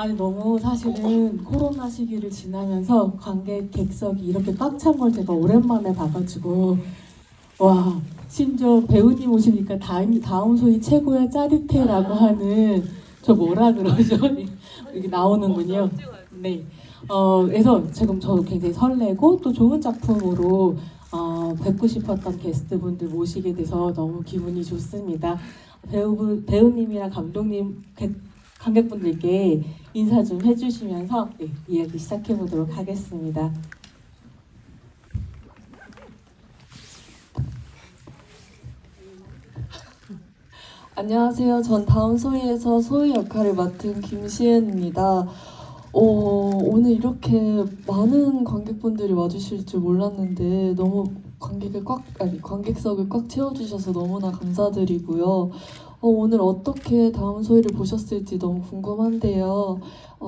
아니 너무 사실은 코로나 시기를 지나면서 관객 객석이 이렇게 꽉 찬 걸 제가 오랜만에 봐가지고 와 심지어 배우님 오시니까 다음 소위 최고의 짜릿해라고 하는 저 뭐라 그러죠? 여기 나오는군요. 네. 그래서 지금 저 굉장히 설레고 또 좋은 작품으로 뵙고 싶었던 게스트분들 모시게 돼서 너무 기분이 좋습니다. 배우님이랑 감독님, 관객분들께 인사 좀 해주시면서 네, 이야기 시작해 보도록 하겠습니다. 안녕하세요. 전 다음 소희에서 소희 역할을 맡은 김시은입니다. 오늘 이렇게 많은 관객분들이 와주실 줄 몰랐는데 너무 관객석을 꽉 채워주셔서 너무나 감사드리고요. 오늘 어떻게 다음 소희를 보셨을지 너무 궁금한데요.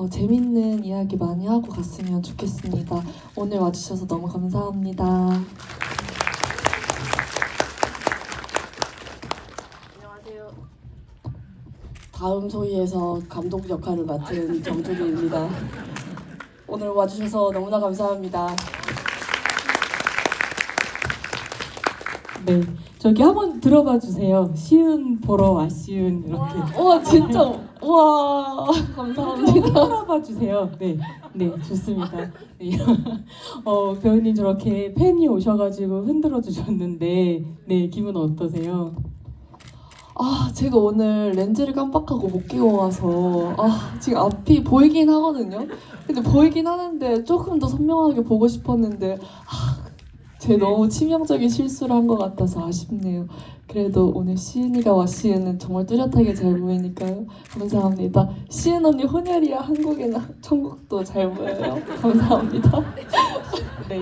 재밌는 이야기 많이 하고 갔으면 좋겠습니다. 오늘 와주셔서 너무 감사합니다. 다음 소희에서 감독 역할을 맡은 정주리입니다. 오늘 와주셔서 너무나 감사합니다. 네, 저기 한번 들어봐 주세요. 시은 보러 와시은 이렇게. 와 진짜 와 감사합니다. 들어봐 주세요. 네, 네 좋습니다. 네. 배우님 저렇게 팬이 오셔가지고 흔들어 주셨는데, 네 기분 어떠세요? 제가 오늘 렌즈를 깜빡하고 못 끼고 와서 지금 앞이 보이긴 하거든요. 근데 보이긴 하는데 조금 더 선명하게 보고 싶었는데 제 너무 치명적인 실수를 한 것 같아서 아쉽네요. 그래도 오늘 시은이가 와시은은 정말 뚜렷하게 잘 보이니까요. 감사합니다. 시은 언니 혼혈이야 한국이나 천국도 잘 보여요. 감사합니다. 네.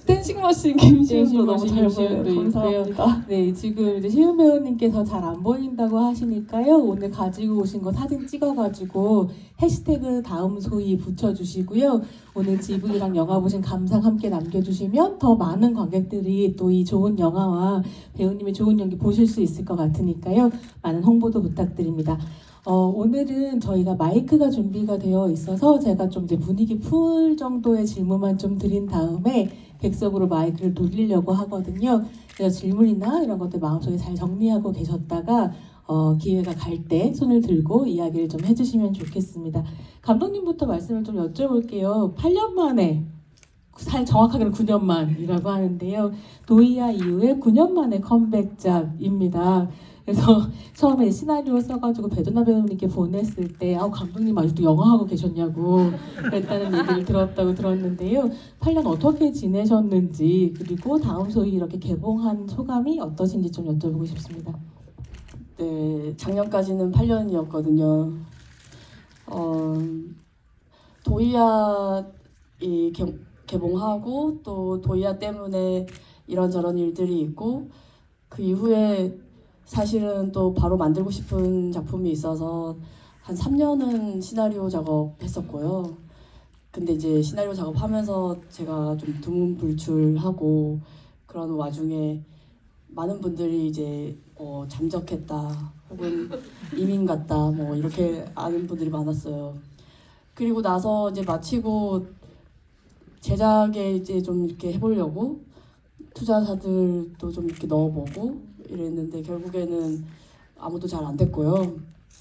댄싱 머신 김시은도 너무 댄싱 잘 머신 보여요. 김시은도 감사합니다. 네, 지금 이제 시은 배우님께서 잘 안 보인다고 하시니까요. 오늘 가지고 오신 거 사진 찍어가지고 해시태그 다음 소희 붙여주시고요. 오늘 GV랑 영화 보신 감상 함께 남겨주시면 더 많은 관객들이 또 이 좋은 영화와 배우님의 좋은 연기 보실 수 있을 것 같으니까요. 많은 홍보도 부탁드립니다. 오늘은 저희가 마이크가 준비가 되어 있어서 제가 좀 이제 분위기 풀 정도의 질문만 좀 드린 다음에 객석으로 마이크를 돌리려고 하거든요. 그래서 질문이나 이런 것들 마음속에 잘 정리하고 계셨다가 기회가 갈 때 손을 들고 이야기를 좀 해주시면 좋겠습니다. 감독님부터 말씀을 좀 여쭤볼게요. 8년 만에, 정확하게는 9년 만이라고 하는데요. 도이아 이후에 9년 만에 컴백작입니다. 그래서 처음에 시나리오 써가지고 배도나 배우님께 보냈을 때 감독님 아직도 영화하고 계셨냐고 그랬다는 얘기를 들었다고 들었는데요. 8년 어떻게 지내셨는지 그리고 다음 소희 이렇게 개봉한 소감이 어떠신지 좀 여쭤보고 싶습니다. 네, 작년까지는 8년이었거든요. 도이아 개봉하고 또 도이아 때문에 이런저런 일들이 있고 그 이후에 사실은 또 바로 만들고 싶은 작품이 있어서 한 3년은 시나리오 작업했었고요. 근데 이제 시나리오 작업하면서 제가 좀 두문불출하고 그런 와중에 많은 분들이 이제 잠적했다 혹은 이민 갔다 뭐 이렇게 아는 분들이 많았어요. 그리고 나서 이제 마치고 제작에 이제 좀 이렇게 해보려고 투자자들도 좀 이렇게 넣어보고 이랬는데 결국에는 아무도 잘 안 됐고요.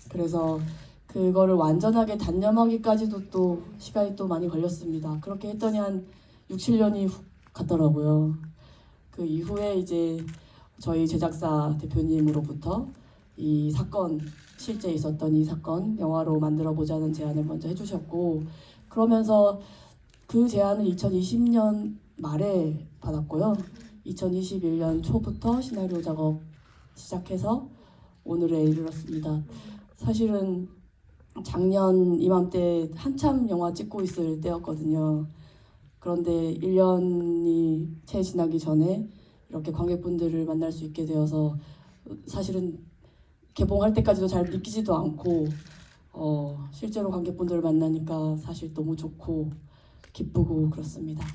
그래서 그거를 완전하게 단념하기까지도 또 시간이 또 많이 걸렸습니다. 그렇게 했더니 한 6, 7년이 훅 갔더라고요. 그 이후에 이제 저희 제작사 대표님으로부터 이 사건, 실제 있었던 이 사건 영화로 만들어 보자는 제안을 먼저 해주셨고 그러면서 그 제안을 2020년 말에 받았고요. 2021년 초부터 시나리오 작업 시작해서 오늘에 이르렀습니다. 사실은 작년 이맘때 한참 영화 찍고 있을 때였거든요. 그런데 1년이 채 지나기 전에 이렇게 관객분들을 만날 수 있게 되어서 사실은 개봉할 때까지도 잘 믿기지도 않고 실제로 관객분들을 만나니까 사실 너무 좋고 기쁘고 그렇습니다.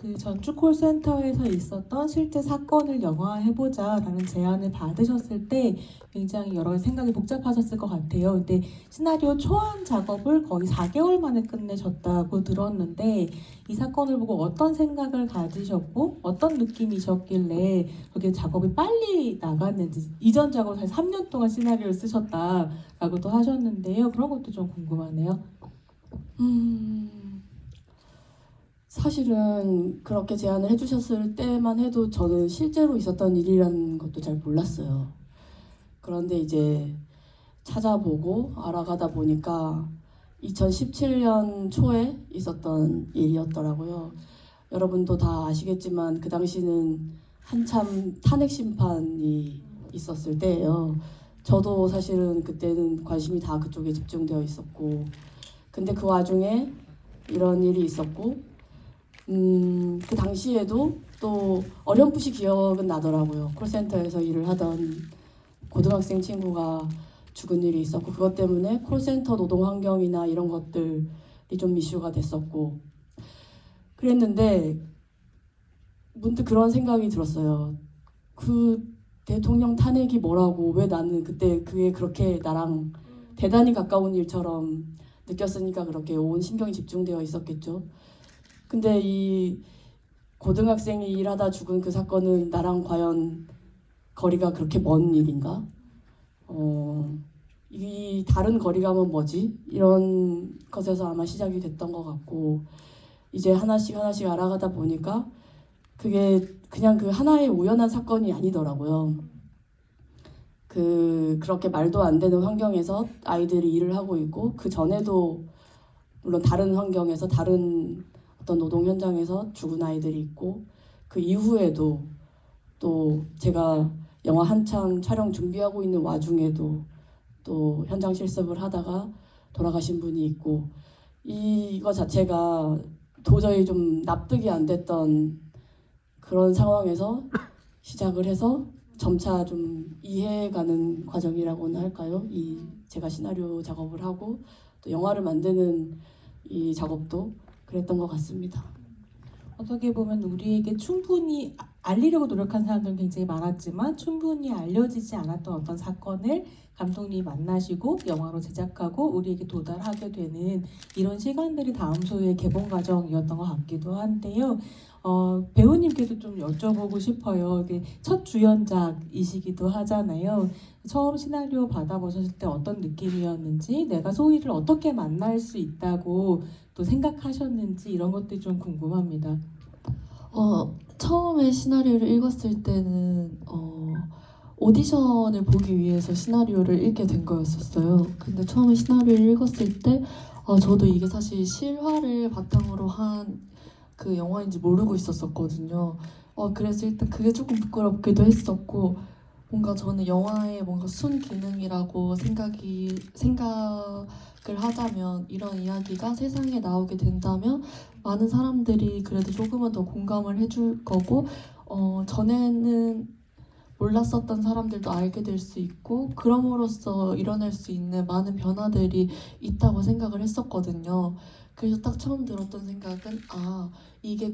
그 전주 콜센터에서 있었던 실제 사건을 영화화해보자라는 제안을 받으셨을 때 굉장히 여러 생각이 복잡하셨을 것 같아요. 근데 시나리오 초안 작업을 거의 4개월 만에 끝내셨다고 들었는데 이 사건을 보고 어떤 생각을 가지셨고 어떤 느낌이셨길래 그렇게 작업이 빨리 나갔는지, 이전 작업을 사실 3년 동안 시나리오를 쓰셨다라고도 하셨는데요. 그런 것도 좀 궁금하네요. 사실은 그렇게 제안을 해주셨을 때만 해도 저는 실제로 있었던 일이라는 것도 잘 몰랐어요. 그런데 이제 찾아보고 알아가다 보니까 2017년 초에 있었던 일이었더라고요. 여러분도 다 아시겠지만 그 당시는 한참 탄핵 심판이 있었을 때예요. 저도 사실은 그때는 관심이 다 그쪽에 집중되어 있었고, 근데 그 와중에 이런 일이 있었고, 그 당시에도 또 어렴풋이 기억은 나더라고요. 콜센터에서 일을 하던 고등학생 친구가 죽은 일이 있었고, 그것 때문에 콜센터 노동 환경이나 이런 것들이 좀 이슈가 됐었고 그랬는데 문득 그런 생각이 들었어요. 그 대통령 탄핵이 뭐라고, 왜 나는 그때 그게 그렇게 나랑 대단히 가까운 일처럼 느꼈으니까 그렇게 온 신경이 집중되어 있었겠죠. 근데 이 고등학생이 일하다 죽은 그 사건은 나랑 과연 거리가 그렇게 먼 일인가? 이 다른 거리감은 뭐지? 이런 것에서 아마 시작이 됐던 것 같고, 이제 하나씩 하나씩 알아가다 보니까 그게 그냥 그 하나의 우연한 사건이 아니더라고요. 그렇게 말도 안 되는 환경에서 아이들이 일을 하고 있고, 그 전에도 물론 다른 환경에서 다른 어떤 노동 현장에서 죽은 아이들이 있고, 그 이후에도 또 제가 영화 한창 촬영 준비하고 있는 와중에도 또 현장 실습을 하다가 돌아가신 분이 있고, 이거 자체가 도저히 좀 납득이 안 됐던 그런 상황에서 시작을 해서 점차 좀 이해해가는 과정이라고나 할까요? 이 제가 시나리오 작업을 하고 또 영화를 만드는 이 작업도 그랬던 것 같습니다. 어떻게 보면 우리에게 충분히 알리려고 노력한 사람들은 굉장히 많았지만 충분히 알려지지 않았던 어떤 사건을 감독님이 만나시고 영화로 제작하고 우리에게 도달하게 되는 이런 시간들이 다음 소의 개봉 과정이었던 것 같기도 한데요. 배우님께도 좀 여쭤보고 싶어요. 이게 첫 주연작이시기도 하잖아요. 처음 시나리오 받아보셨을 때 어떤 느낌이었는지, 내가 소희를 어떻게 만날 수 있다고 또 생각하셨는지 이런 것들이 좀 궁금합니다. 처음에 시나리오를 읽었을 때는 오디션을 보기 위해서 시나리오를 읽게 된 거였었어요. 근데 처음에 시나리오를 읽었을 때 저도 이게 사실 실화를 바탕으로 한 그 영화인지 모르고 있었었거든요. 그래서 일단 그게 조금 부끄럽기도 했었고, 뭔가 저는 영화의 뭔가 순기능이라고 생각을 하자면, 이런 이야기가 세상에 나오게 된다면 많은 사람들이 그래도 조금은 더 공감을 해줄 거고, 전에는 몰랐었던 사람들도 알게 될 수 있고, 그럼으로써 일어날 수 있는 많은 변화들이 있다고 생각을 했었거든요. 그래서 딱 처음 들었던 생각은 이게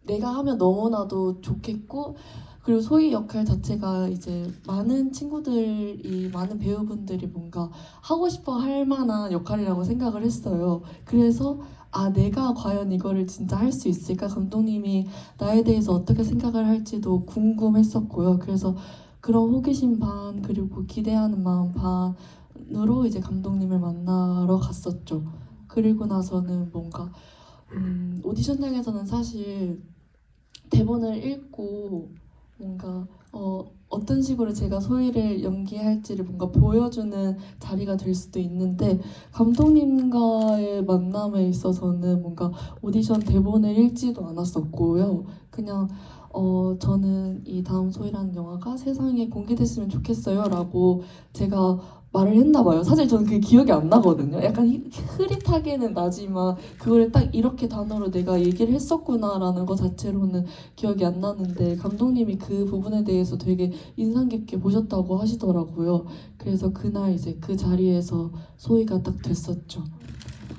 내가 하면 너무나도 좋겠고, 그리고 소희 역할 자체가 이제 많은 친구들이, 많은 배우분들이 뭔가 하고 싶어 할 만한 역할이라고 생각을 했어요. 그래서 내가 과연 이거를 진짜 할 수 있을까? 감독님이 나에 대해서 어떻게 생각을 할지도 궁금했었고요. 그래서 그런 호기심 반, 그리고 기대하는 마음 반으로 이제 감독님을 만나러 갔었죠. 그리고 나서는 뭔가 오디션장에서는 사실 대본을 읽고 뭔가 어떤 식으로 제가 소희를 연기할지를 뭔가 보여주는 자리가 될 수도 있는데, 감독님과의 만남에 있어서는 뭔가 오디션 대본을 읽지도 않았었고요. 그냥 저는 이 다음 소희라는 영화가 세상에 공개됐으면 좋겠어요 라고 제가 말을 했나 봐요. 사실 저는 그게 기억이 안 나거든요. 약간 흐릿하게는 나지만 그걸 딱 이렇게 단어로 내가 얘기를 했었구나라는 것 자체로는 기억이 안 나는데, 감독님이 그 부분에 대해서 되게 인상 깊게 보셨다고 하시더라고요. 그래서 그날 이제 그 자리에서 소희가 딱 됐었죠.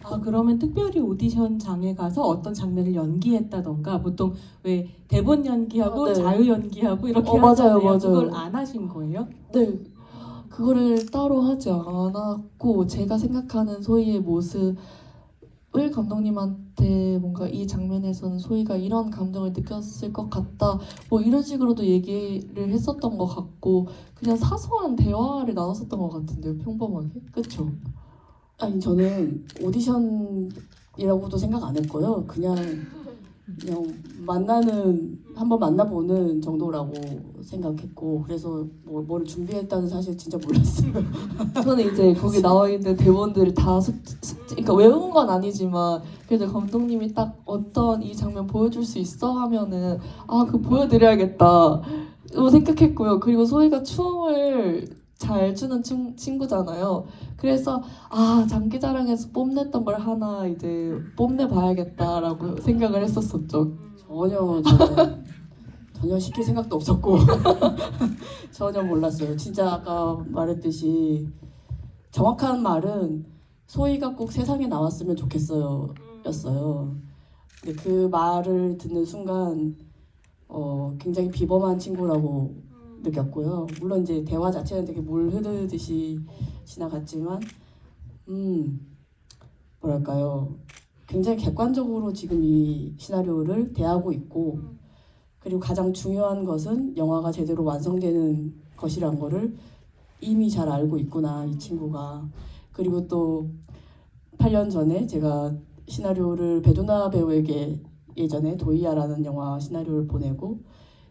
아, 그러면 특별히 오디션장에 가서 어떤 장면을 연기했다던가 보통 왜 대본 연기하고 네. 자유 연기하고 이렇게 맞아요, 하잖아요. 맞아요. 그걸 안 하신 거예요? 네, 그거를 따로 하지 않았고 제가 생각하는 소희의 모습을 감독님한테 뭔가 이 장면에서는 소희가 이런 감정을 느꼈을 것 같다 뭐 이런 식으로도 얘기를 했었던 것 같고 그냥 사소한 대화를 나눴었던 것 같은데요, 평범하게. 그쵸? 아니 저는 오디션이라고도 생각 안 했고요. 그냥 한번 만나보는 정도라고 생각했고 그래서 뭘 준비했다는 사실 진짜 몰랐어요. 저는 이제 거기 나와 있는 대본들을 다 그러니까 외운 건 아니지만 그래도 감독님이 딱 어떤 이 장면 보여줄 수 있어 하면은 아, 그거 보여드려야겠다 로 생각했고요. 그리고 소희가 춤을 잘 추는 친구잖아요. 그래서 아, 장기자랑에서 뽐냈던 걸 하나 이제 뽐내봐야겠다라고 생각을 했었었죠. 전혀 시킬 생각도 없었고 전혀 몰랐어요. 진짜 아까 말했듯이 정확한 말은 소희가 꼭 세상에 나왔으면 좋겠어요 였어요. 근데 그 말을 듣는 순간 굉장히 비범한 친구라고 느꼈고요. 물론 이제 대화 자체는 되게 물 흐르듯이 지나갔지만 뭐랄까요, 굉장히 객관적으로 지금 이 시나리오를 대하고 있고 그리고 가장 중요한 것은 영화가 제대로 완성되는 것이란 거를 이미 잘 알고 있구나 이 친구가. 그리고 또 8년 전에 제가 시나리오를 배두나 배우에게 예전에 도이아라는 영화 시나리오를 보내고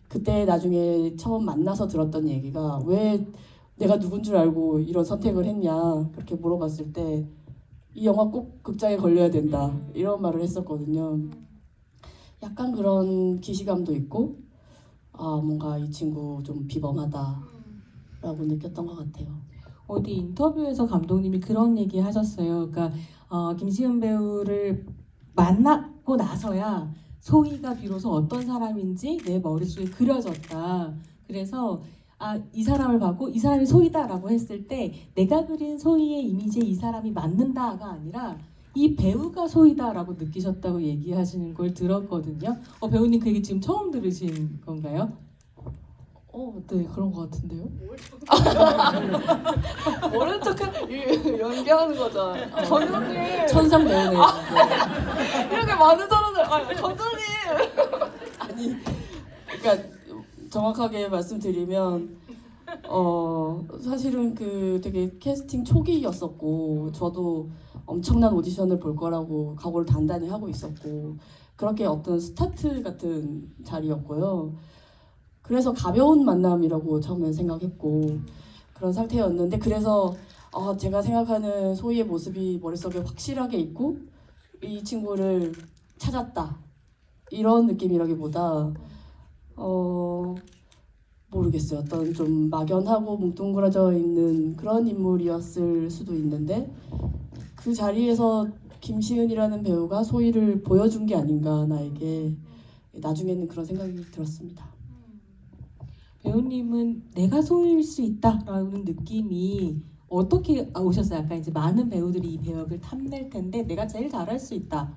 그때 나중에 처음 만나서 들었던 얘기가 왜 내가 누군 줄 알고 이런 선택을 했냐 그렇게 물어봤을 때 이 영화 꼭 극장에 걸려야 된다 이런 말을 했었거든요. 약간 그런 기시감도 있고 아, 뭔가 이 친구 좀 비범하다라고 느꼈던 것 같아요. 어디 인터뷰에서 감독님이 그런 얘기 하셨어요. 그러니까 김시은 배우를 만나고 나서야 소희가 비로소 어떤 사람인지 내 머릿속에 그려졌다. 그래서 아, 이 사람을 봤고 이 사람이 소희다라고 했을 때 내가 그린 소희의 이미지에 이 사람이 맞는다가 아니라 이 배우가 소희다라고 느끼셨다고 얘기하시는 걸 들었거든요. 배우님 그 얘기 지금 처음 들으신 건가요? 네, 그런 것 같은데요. 모른 척 연기하는 거잖아요. 감독님 천상 배우네요. 이렇게 많은 사람들 감독님. 아니, 그러니까 정확하게 말씀드리면 사실은 그 되게 캐스팅 초기였었고 저도 엄청난 오디션을 볼 거라고 각오를 단단히 하고 있었고 그렇게 어떤 스타트 같은 자리였고요. 그래서 가벼운 만남이라고 처음에 생각했고 그런 상태였는데 그래서 제가 생각하는 소희의 모습이 머릿속에 확실하게 있고 이 친구를 찾았다 이런 느낌이라기보다 모르겠어요. 어떤 좀 막연하고 뭉뚱그려져 있는 그런 인물이었을 수도 있는데 그 자리에서 김시은이라는 배우가 소희를 보여준 게 아닌가 나에게 나중에는 그런 생각이 들었습니다. 배우님은 내가 소희일 수 있다라는 느낌이 어떻게 오셨어요? 아까 이제 많은 배우들이 이 배역을 탐낼 텐데 내가 제일 잘할 수 있다.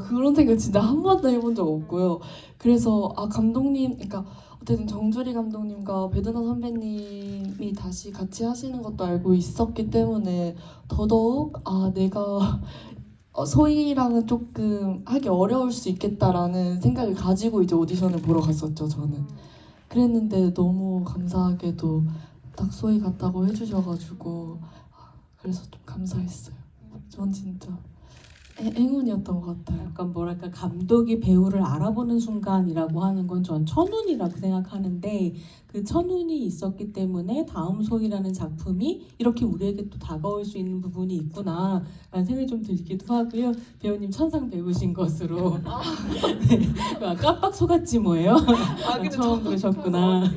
그런 생각 진짜 한 번도 해본 적 없고요. 그래서 감독님, 그러니까 어쨌든 정주리 감독님과 배두나 선배님이 다시 같이 하시는 것도 알고 있었기 때문에 더더욱 내가 소희랑은 조금 하기 어려울 수 있겠다라는 생각을 가지고 이제 오디션을 보러 갔었죠, 저는. 그랬는데 너무 감사하게도 딱 소희 같다고 해주셔가지고 그래서 좀 감사했어요. 전 진짜 행운이었던 것 같아요. 약간 뭐랄까 감독이 배우를 알아보는 순간이라고 하는 건 전 천운이라고 생각하는데 그 천운이 있었기 때문에 다음 소희라는 작품이 이렇게 우리에게 또 다가올 수 있는 부분이 있구나 라는 생각이 좀 들기도 하고요. 배우님 천상 배우신 것으로 네. 깜빡 속았지 뭐예요. 처음 들으셨구나.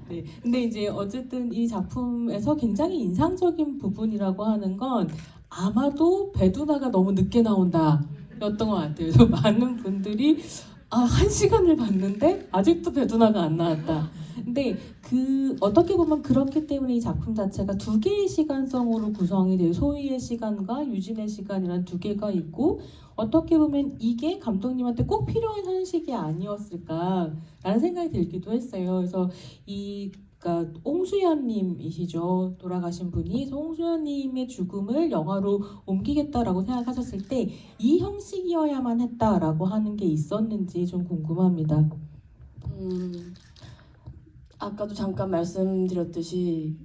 네, 근데 이제 어쨌든 이 작품에서 굉장히 인상적인 부분이라고 하는 건 아마도 배두나가 너무 늦게 나온다였던 것 같아요. 그래서 많은 분들이 1시간을 봤는데 아직도 배두나가 안 나왔다. 근데 그 어떻게 보면 그렇기 때문에 이 작품 자체가 두 개의 시간성으로 구성이 돼요. 소희의 시간과 유진의 시간이란 두 개가 있고 어떻게 보면 이게 감독님한테 꼭 필요한 현실이 아니었을까라는 생각이 들기도 했어요. 그래서 이 그러니까 홍수연님이시죠. 돌아가신 분이. 그래서 홍수연님의 죽음을 영화로 옮기겠다라고 생각하셨을 때 이 형식이어야만 했다라고 하는 게 있었는지 좀 궁금합니다. 아까도 잠깐 말씀드렸듯이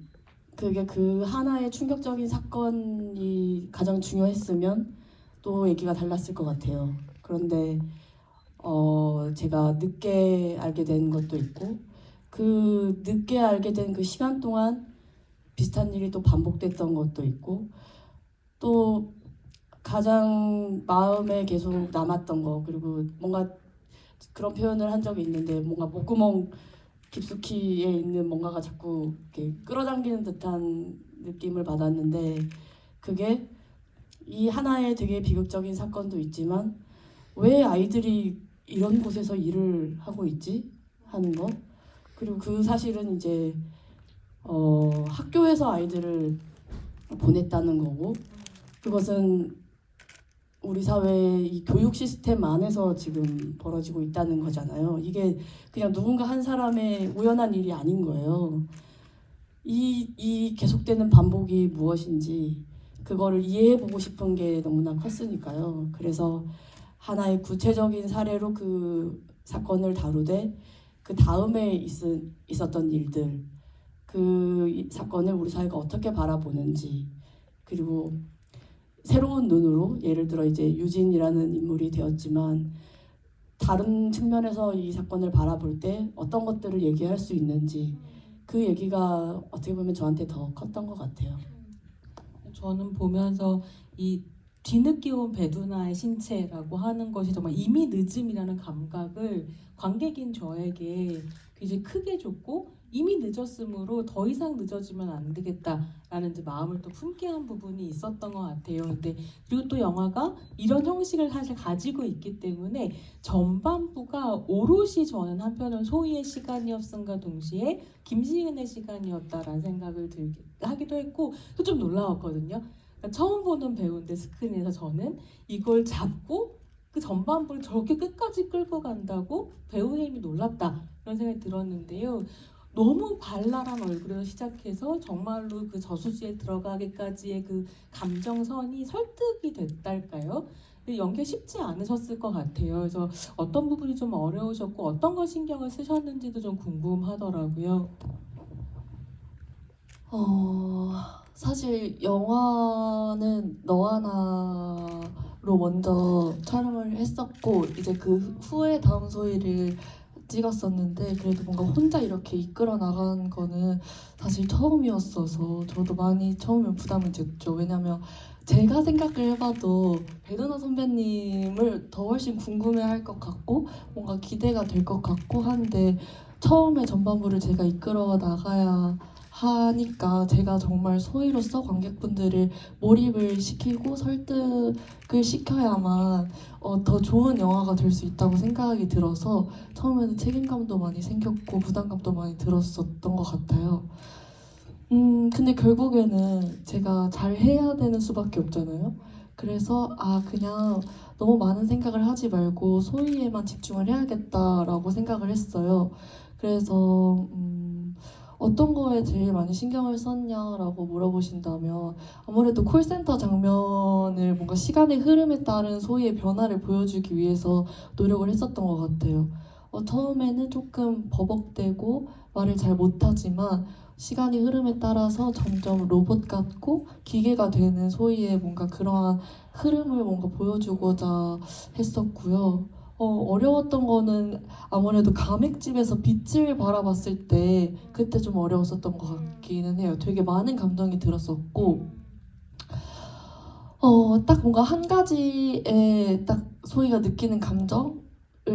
그게 그 하나의 충격적인 사건이 가장 중요했으면 또 얘기가 달랐을 것 같아요. 그런데 제가 늦게 알게 된 것도 있고 그 늦게 알게 된 그 시간 동안 비슷한 일이 또 반복됐던 것도 있고 또 가장 마음에 계속 남았던 거 그리고 뭔가 그런 표현을 한 적이 있는데 뭔가 목구멍 깊숙이에 있는 뭔가가 자꾸 이렇게 끌어당기는 듯한 느낌을 받았는데 그게 이 하나의 되게 비극적인 사건도 있지만 왜 아이들이 이런 곳에서 일을 하고 있지? 하는 것 그리고 그 사실은 이제 학교에서 아이들을 보냈다는 거고 그것은 우리 사회의 이 교육 시스템 안에서 지금 벌어지고 있다는 거잖아요. 이게 그냥 누군가 한 사람의 우연한 일이 아닌 거예요. 이 계속되는 반복이 무엇인지 그거를 이해해보고 싶은 게 너무나 컸으니까요. 그래서 하나의 구체적인 사례로 그 사건을 다루되 그 다음에 있었던 일들 그 사건을 우리 사회가 어떻게 바라보는지 그리고 새로운 눈으로 예를 들어 이제 유진이라는 인물이 되었지만 다른 측면에서 이 사건을 바라볼 때 어떤 것들을 얘기할 수 있는지 그 얘기가 어떻게 보면 저한테 더 컸던 것 같아요. 저는 보면서 이 뒤늦게 온 베두나의 신체라고 하는 것이 정말 이미 늦음이라는 감각을 관객인 저에게 굉장히 크게 줬고 이미 늦었으므로 더 이상 늦어지면 안 되겠다라는 이제 마음을 또 품게 한 부분이 있었던 것 같아요. 근데 그리고 또 영화가 이런 형식을 사실 가지고 있기 때문에 전반부가 오롯이 저는 한편은 소희의 시간이었음과 동시에 김시은의 시간이었다라는 생각을 하기도 했고 또 좀 놀라웠거든요. 그러니까 처음 보는 배우인데 스크린에서 저는 이걸 잡고 그 전반부를 저렇게 끝까지 끌고 간다고 배우의 힘이 놀랍다 이런 생각이 들었는데요. 너무 발랄한 얼굴에서 시작해서 정말로 그 저수지에 들어가기까지의 그 감정선이 설득이 됐달까요? 근데 연기 쉽지 않으셨을 것 같아요. 그래서 어떤 부분이 좀 어려우셨고 어떤 걸 신경을 쓰셨는지도 좀 궁금하더라고요. 사실 영화는 너와 나로 먼저 촬영을 했었고 이제 그 후에 다음 소희를 찍었었는데 그래도 뭔가 혼자 이렇게 이끌어 나간 거는 사실 처음이었어서 저도 많이 처음에 부담이 됐죠. 왜냐면 제가 생각을 해봐도 배두나 선배님을 더 훨씬 궁금해할 것 같고 뭔가 기대가 될 것 같고 한데 처음에 전반부를 제가 이끌어 나가야 하니까 제가 정말 소희로서 관객분들을 몰입을 시키고 설득을 시켜야만 더 좋은 영화가 될 수 있다고 생각이 들어서 처음에는 책임감도 많이 생겼고 부담감도 많이 들었었던 것 같아요. 근데 결국에는 제가 잘 해야 되는 수밖에 없잖아요. 그래서 그냥 너무 많은 생각을 하지 말고 소희에만 집중을 해야겠다라고 생각을 했어요. 그래서 어떤 거에 제일 많이 신경을 썼냐라고 물어보신다면 아무래도 콜센터 장면을 뭔가 시간의 흐름에 따른 소희의 변화를 보여주기 위해서 노력을 했었던 것 같아요. 처음에는 조금 버벅대고 말을 잘 못하지만 시간이 흐름에 따라서 점점 로봇 같고 기계가 되는 소희의 뭔가 그러한 흐름을 뭔가 보여주고자 했었고요. 어려웠던 거는 아무래도 가맥집에서 빛을 바라봤을 때 그때 좀 어려웠었던 것 같기는 해요. 되게 많은 감정이 들었었고 딱 뭔가 한 가지에 딱 소희가 느끼는 감정을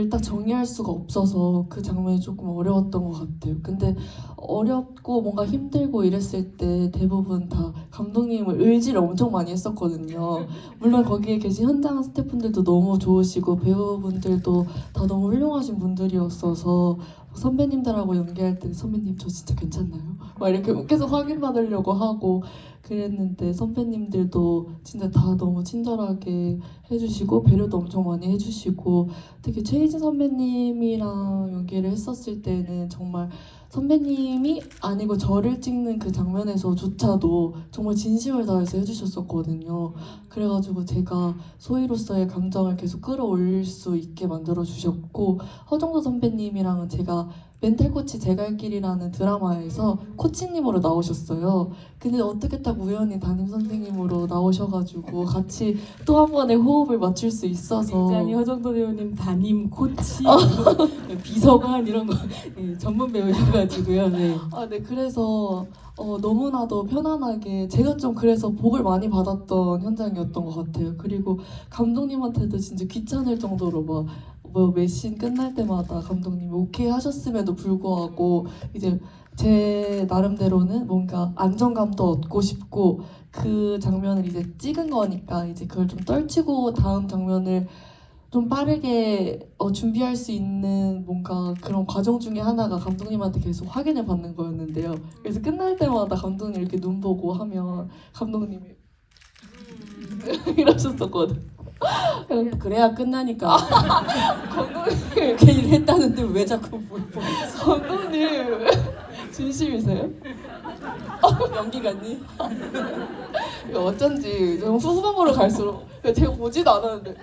딱 정의할 수가 없어서 그 장면이 조금 어려웠던 것 같아요. 근데 어렵고 뭔가 힘들고 이랬을 때 대부분 다 감독님을 의지를 엄청 많이 했었거든요. 물론 거기에 계신 현장 스태프분들도 너무 좋으시고 배우분들도 다 너무 훌륭하신 분들이었어서 선배님들하고 연기할 때 선배님 저 진짜 괜찮나요? 막 이렇게 계속 확인받으려고 하고 그랬는데 선배님들도 진짜 다 너무 친절하게 해주시고 배려도 엄청 많이 해주시고 특히 최희진 선배님이랑 연기를 했었을 때는 정말 선배님이 아니고 저를 찍는 그 장면에서조차도 정말 진심을 다해서 해주셨었거든요. 그래가지고 제가 소희로서의 감정을 계속 끌어올릴 수 있게 만들어 주셨고 허정도 선배님이랑은 제가 멘탈 코치 제 갈 길이라는 드라마에서 코치님으로 나오셨어요. 근데 어떻게 딱 우연히 담임 선생님으로 나오셔가지고 같이 또 한 번의 호흡을 맞출 수 있어서 굉장히 허정도 배우님 담임 코치, 비서관 이런 거 전문 배우셔가지고요. 네. 네, 그래서 너무나도 편안하게 제가 좀 그래서 복을 많이 받았던 현장이었던 것 같아요. 그리고 감독님한테도 진짜 귀찮을 정도로 뭐 매신 끝날 때마다 감독님이 오케이 하셨음에도 불구하고 이제 제 나름대로는 뭔가 안정감도 얻고 싶고 그 장면을 이제 찍은 거니까 이제 그걸 좀 떨치고 다음 장면을 좀 빠르게 준비할 수 있는 뭔가 그런 과정 중에 하나가 감독님한테 계속 확인을 받는 거였는데요. 그래서 끝날 때마다 감독님 이렇게 눈 보고 하면 감독님이 이러셨었거든. 그래야 끝나니까. 감독님, 이렇게 일을 했다는데 왜 자꾸 뭘 보고 감독님 진심이세요? 연기 같니? 이거 어쩐지 좀 후반부로 갈수록 제가 보지도 않았는데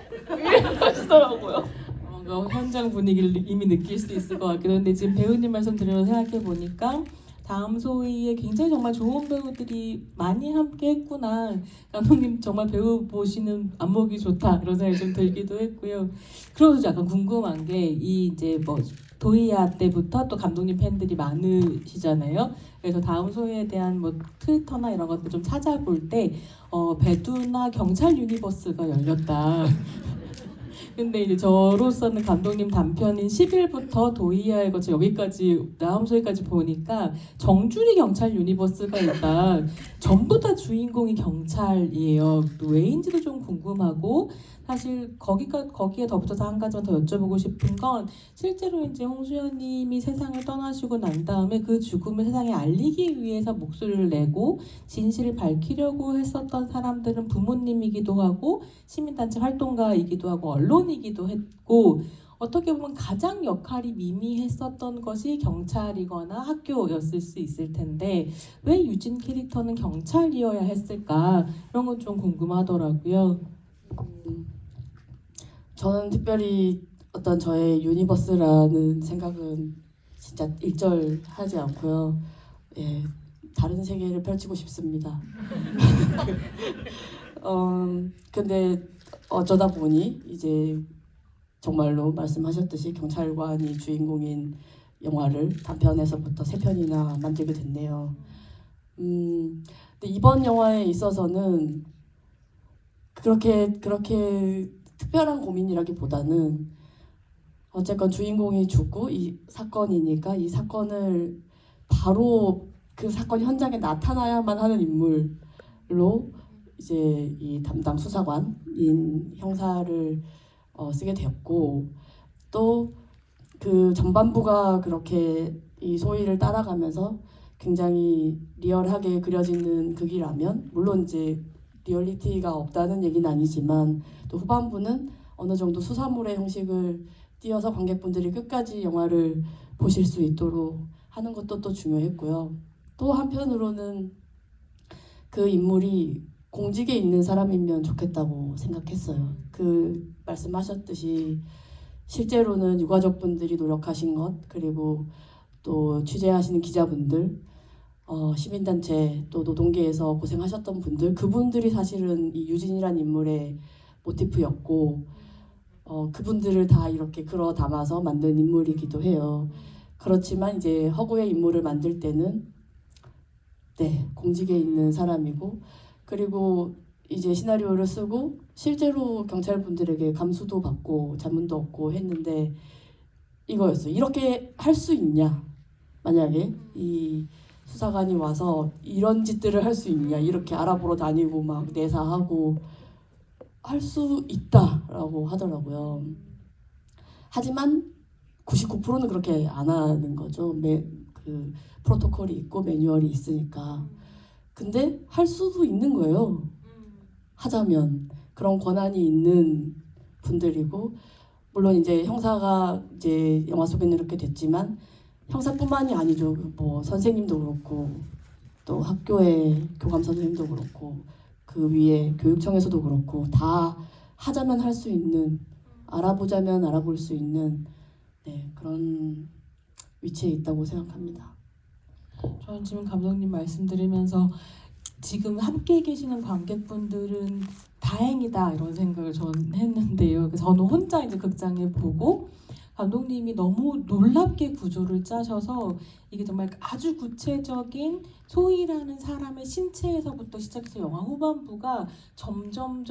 이러시더라고요. 뭔가 현장 분위기를 이미 느낄 수 있을 것 같기도 한데 지금 배우님 말씀 들으면서 생각해 보니까 다음 소위에 굉장히 정말 좋은 배우들이 많이 함께 했구나. 감독님 정말 배우 보시는 안목이 좋다 그런 생각이 좀 들기도 했고요. 그러면서 약간 궁금한 게 이 이제 뭐 도이아 때부터 또 감독님 팬들이 많으시잖아요. 그래서 다음 소위에 대한 뭐 트위터나 이런 것들 좀 찾아볼 때 배두나 경찰 유니버스가 열렸다. 근데 이제 저로서는 감독님 단편인 10일부터 도이아에 거쳐 여기까지 다음 소위까지 보니까 정주리 경찰 유니버스가 있다. 전부 다 주인공이 경찰이에요. 또 왜인지도 좀 궁금하고 사실 거기에 덧붙여서 한 가지만 더 여쭤보고 싶은 건 실제로 이제 홍수연님이 세상을 떠나시고 난 다음에 그 죽음을 세상에 알리기 위해서 목소리를 내고 진실을 밝히려고 했었던 사람들은 부모님이기도 하고 시민단체 활동가이기도 하고 언론이기도 했고 어떻게 보면 가장 역할이 미미했었던 것이 경찰이거나 학교였을 수 있을 텐데 왜 유진 캐릭터는 경찰이어야 했을까 이런 건 좀 궁금하더라고요. 저는 특별히 어떤 저의 유니버스라는 생각은 진짜 일절하지 않고요. 예, 다른 세계를 펼치고 싶습니다. 근데 어쩌다 보니 이제 정말로 말씀하셨듯이 경찰관이 주인공인 영화를 단편에서부터 3편이나 만들게 됐네요. 근데 이번 영화에 있어서는 그렇게 특별한 고민이라기보다는 어쨌건 주인공이 죽고 이 사건이니까 이 사건을 바로 그 사건 현장에 나타나야만 하는 인물로 이제 이 담당 수사관인 형사를 쓰게 되었고 또 그 전반부가 그렇게 이 소위를 따라가면서 굉장히 리얼하게 그려지는 극이라면 물론 이제 리얼리티가 없다는 얘기는 아니지만 또 후반부는 어느 정도 수사물의 형식을 띄어서 관객분들이 끝까지 영화를 보실 수 있도록 하는 것도 또 중요했고요. 또 한편으로는 그 인물이 공직에 있는 사람이면 좋겠다고 생각했어요. 그 말씀하셨듯이 실제로는 유가족분들이 노력하신 것 그리고 또 취재하시는 기자분들 시민단체 또 노동계에서 고생하셨던 분들 그분들이 사실은 이 유진이란 인물의 모티프였고 그분들을 다 이렇게 끌어 담아서 만든 인물이기도 해요. 그렇지만 이제 허구의 인물을 만들 때는 네 공직에 있는 사람이고 그리고 이제 시나리오를 쓰고 실제로 경찰분들에게 감수도 받고 자문도 얻고 했는데 이거였어요. 이렇게 할 수 있냐 만약에 이 수사관이 와서 이런 짓들을 할 수 있냐 이렇게 알아보러 다니고 막 내사하고 할 수 있다라고 하더라고요. 하지만 99%는 그렇게 안 하는 거죠. 그 프로토콜이 있고 매뉴얼이 있으니까. 근데 할 수도 있는 거예요. 하자면 그런 권한이 있는 분들이고, 물론 이제 형사가 이제 영화 속에는 이렇게 됐지만 형사뿐만이 아니죠. 뭐 선생님도 그렇고 또 학교의 교감 선생님도 그렇고 그 위에 교육청에서도 그렇고 다 하자면 할 수 있는, 알아보자면 알아볼 수 있는 그런 위치에 있다고 생각합니다. 저는 지금 감독님 말씀 들으면서 지금 함께 계시는 관객분들은 다행이다 이런 생각을 저는 했는데요. 저는 혼자 이제 극장에 보고 감독님이 너무 놀랍게 구조를 짜셔서 이게 정말 아주 구체적인 소희라는 사람의 신체에서부터 시작해서 영화 후반부가 점점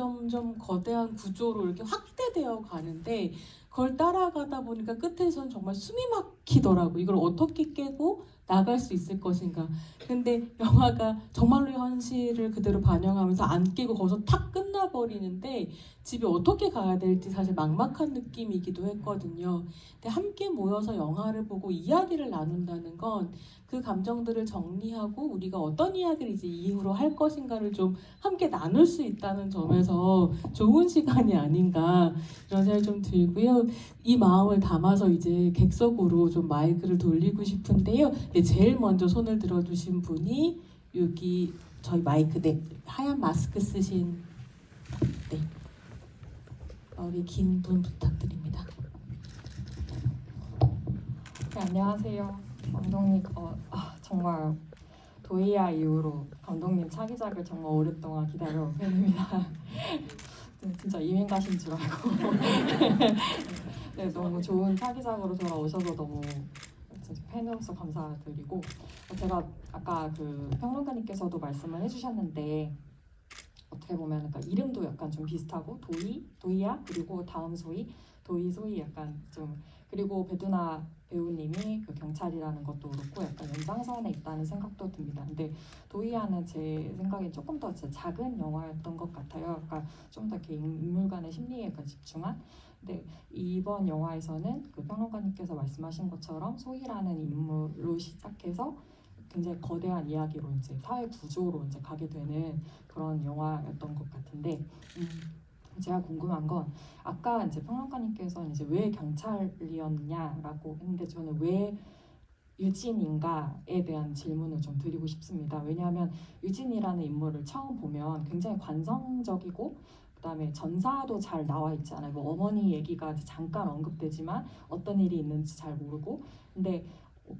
거대한 구조로 이렇게 확대되어 가는데, 그걸 따라가다 보니까 끝에선 정말 숨이 막히더라고. 이걸 어떻게 깨고 나갈 수 있을 것인가. 근데 영화가 정말로 현실을 그대로 반영하면서 안 깨고 거기서 탁 끝나버리는데 집에 어떻게 가야 될지 사실 막막한 느낌이기도 했거든요. 근데 함께 모여서 영화를 보고 이야기를 나눈다는 건 그 감정들을 정리하고 우리가 어떤 이야기를 이제 이후로 할 것인가를 좀 함께 나눌 수 있다는 점에서 좋은 시간이 아닌가 이런 생각이 좀 들고요. 이 마음을 담아서 이제 객석으로 좀 마이크를 돌리고 싶은데요. 네, 제일 먼저 손을 들어주신 분이 여기 저희 마이크 하얀 마스크 쓰신 머리 긴 분 부탁드립니다. 네, 안녕하세요. 감독님, 정말 도이아 이후로 감독님 차기작을 정말 오랫동안 기다려온 팬입니다. 진짜 이민 가신 줄 알고. 네, 너무 좋은 차기작으로 돌아오셔서 너무 진짜 팬으로서 감사드리고, 제가 아까 그 평론가님께서도 말씀을 해주셨는데 어떻게 보면 그러니까 이름도 약간 좀 비슷하고 도이아 그리고 다음 소희, 도이 소희 약간 좀, 그리고 베두나 배우님이 그 경찰이라는 것도 그렇고 약간 연장선에 있다는 생각도 듭니다. 근데 도이아는 제 생각엔 조금 더 작은 영화였던 것 같아요. 그러니까 좀 더 이렇게 인물 간의 심리에 집중한. 근데 이번 영화에서는 그 평론가님께서 말씀하신 것처럼 소희라는 인물로 시작해서 굉장히 거대한 이야기로 이제 사회 구조로 이제 가게 되는 그런 영화였던 것 같은데, 제가 궁금한 건 아까 이제 평론가님께서는 이제 왜 경찰이었냐라고 했는데 저는 왜 유진인가에 대한 질문을 좀 드리고 싶습니다. 왜냐하면 유진이라는 인물을 처음 보면 굉장히 관성적이고 그다음에 전사도 잘 나와 있지 않아요. 뭐 어머니 얘기가 잠깐 언급되지만 어떤 일이 있는지 잘 모르고, 근데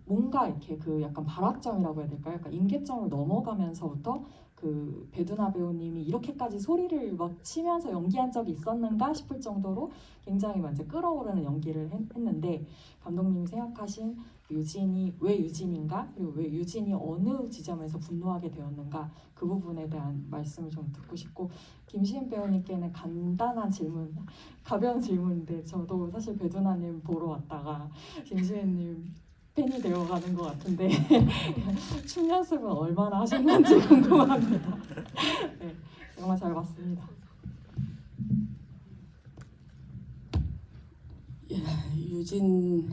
뭔가 이렇게 그 약간 발화점이라고 해야 될까요? 약간 임계점을 넘어가면서부터 그 베두나 배우님이 이렇게까지 소리를 막 치면서 연기한 적이 있었는가 싶을 정도로 굉장히 이제 끌어오르는 연기를 했는데, 감독님이 생각하신 유진이 왜 유진인가, 그리고 왜 유진이 어느 지점에서 분노하게 되었는가, 그 부분에 대한 말씀을 좀 듣고 싶고, 김시은 배우님께는 간단한 질문, 가벼운 질문인데 저도 사실 베두나님 보러 왔다가 김시은님 팬이 되어가는 것 같은데 춤 연습은 얼마나 하셨는지 궁금합니다. 네, 영화 잘 봤습니다. 유진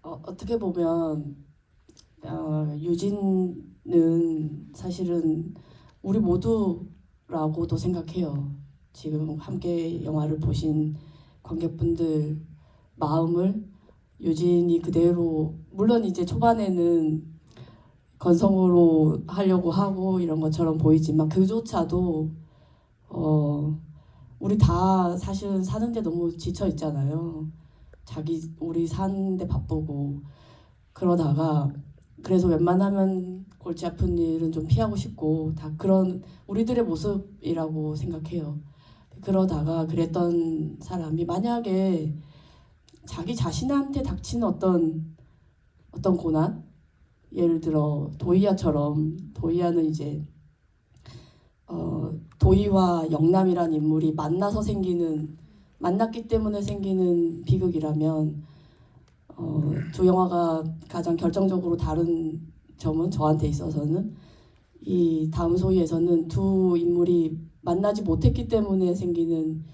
어떻게 보면 유진은 사실은 우리 모두라고도 생각해요. 지금 함께 영화를 보신 관객분들 마음을 유진이 그대로, 물론 이제 초반에는 건성으로 하려고 하고 이런 것처럼 보이지만 그조차도 우리 다 사실은 사는데 너무 지쳐 있잖아요. 우리 사는데 바쁘고 그러다가, 그래서 웬만하면 골치 아픈 일은 좀 피하고 싶고 다 그런 우리들의 모습이라고 생각해요. 그러다가 그랬던 사람이 만약에 자기 자신한테 닥치는 어떤 고난, 예를 들어 도이아처럼, 도이아는 이제 도이와 영남이란 인물이 만났기 때문에 생기는 비극이라면 두 영화가 가장 결정적으로 다른 점은 저한테 있어서는 이 다음 소위에서는 두 인물이 만나지 못했기 때문에 생기는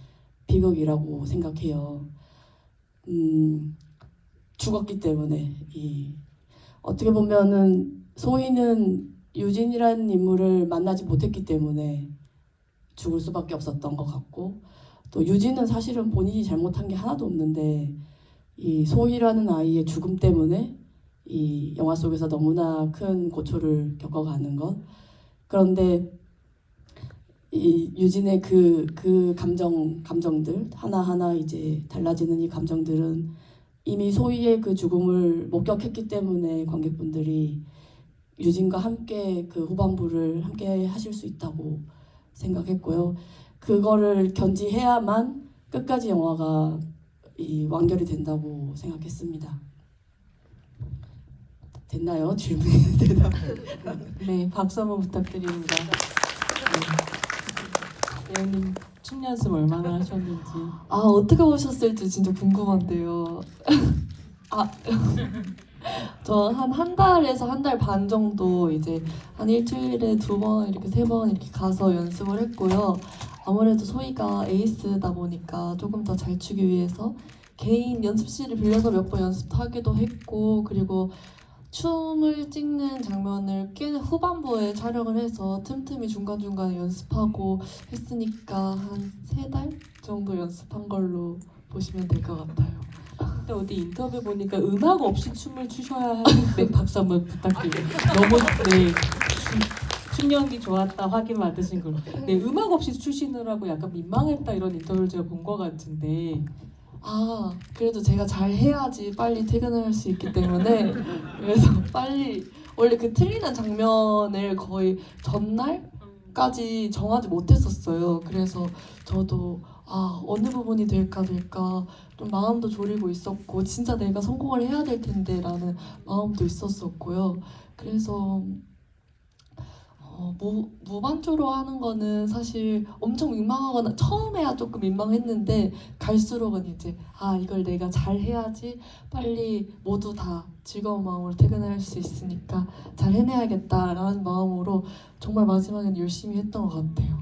비극이라고 생각해요. 죽었기 때문에 어떻게 보면은 소희는 유진이라는 인물을 만나지 못했기 때문에 죽을 수밖에 없었던 것 같고, 또 유진은 사실은 본인이 잘못한 게 하나도 없는데 이 소희라는 아이의 죽음 때문에 이 영화 속에서 너무나 큰 고초를 겪어가는 것. 그런데 이 유진의 그 감정들 하나하나 이제 달라지는 이 감정들은 이미 소희의 그 죽음을 목격했기 때문에 관객분들이 유진과 함께 그 후반부를 함께 하실 수 있다고 생각했고요. 그거를 견지해야만 끝까지 영화가 완결이 된다고 생각했습니다. 됐나요? 질문이 대답. 네, 박수 한번 부탁드립니다. 네. 배우님 춤 연습 얼마나 하셨는지. 아, 어떻게 보셨을지 진짜 궁금한데요. 저 한 달에서 한 달 반 정도 이제 한 일주일에 2번 이렇게 3번 이렇게 가서 연습을 했고요. 아무래도 소희가 에이스다 보니까 조금 더 잘 추기 위해서 개인 연습실을 빌려서 몇 번 연습하기도 했고, 그리고 춤을 찍는 장면을 꽤 후반부에 촬영을 해서 틈틈이 중간중간에 연습하고 했으니까 한 3달 정도 연습한 걸로 보시면 될 것 같아요. 근데 어디 인터뷰 보니까 음악 없이 춤을 추셔야 하는데 박수 한번 부탁드려요. 너무 네. 춤 연기 좋았다 확인 받으신 걸로. 네, 음악 없이 추시느라고 약간 민망했다 이런 인터뷰를 제가 본 것 같은데. 아, 그래도 제가 잘 해야지 빨리 퇴근을 할 수 있기 때문에 그래서 빨리 원래 그 틀리는 장면을 거의 전날까지 정하지 못했었어요. 그래서 저도 어느 부분이 될까 좀 마음도 졸이고 있었고, 진짜 내가 성공을 해야 될 텐데라는 마음도 있었었고요. 그래서 무반주로 하는 거는 사실 엄청 민망하거나 처음에야 조금 민망했는데 갈수록은 이제 이걸 내가 잘 해야지 빨리 모두 다 즐거운 마음으로 퇴근할 수 있으니까 잘 해내야겠다라는 마음으로 정말 마지막엔 열심히 했던 것 같아요.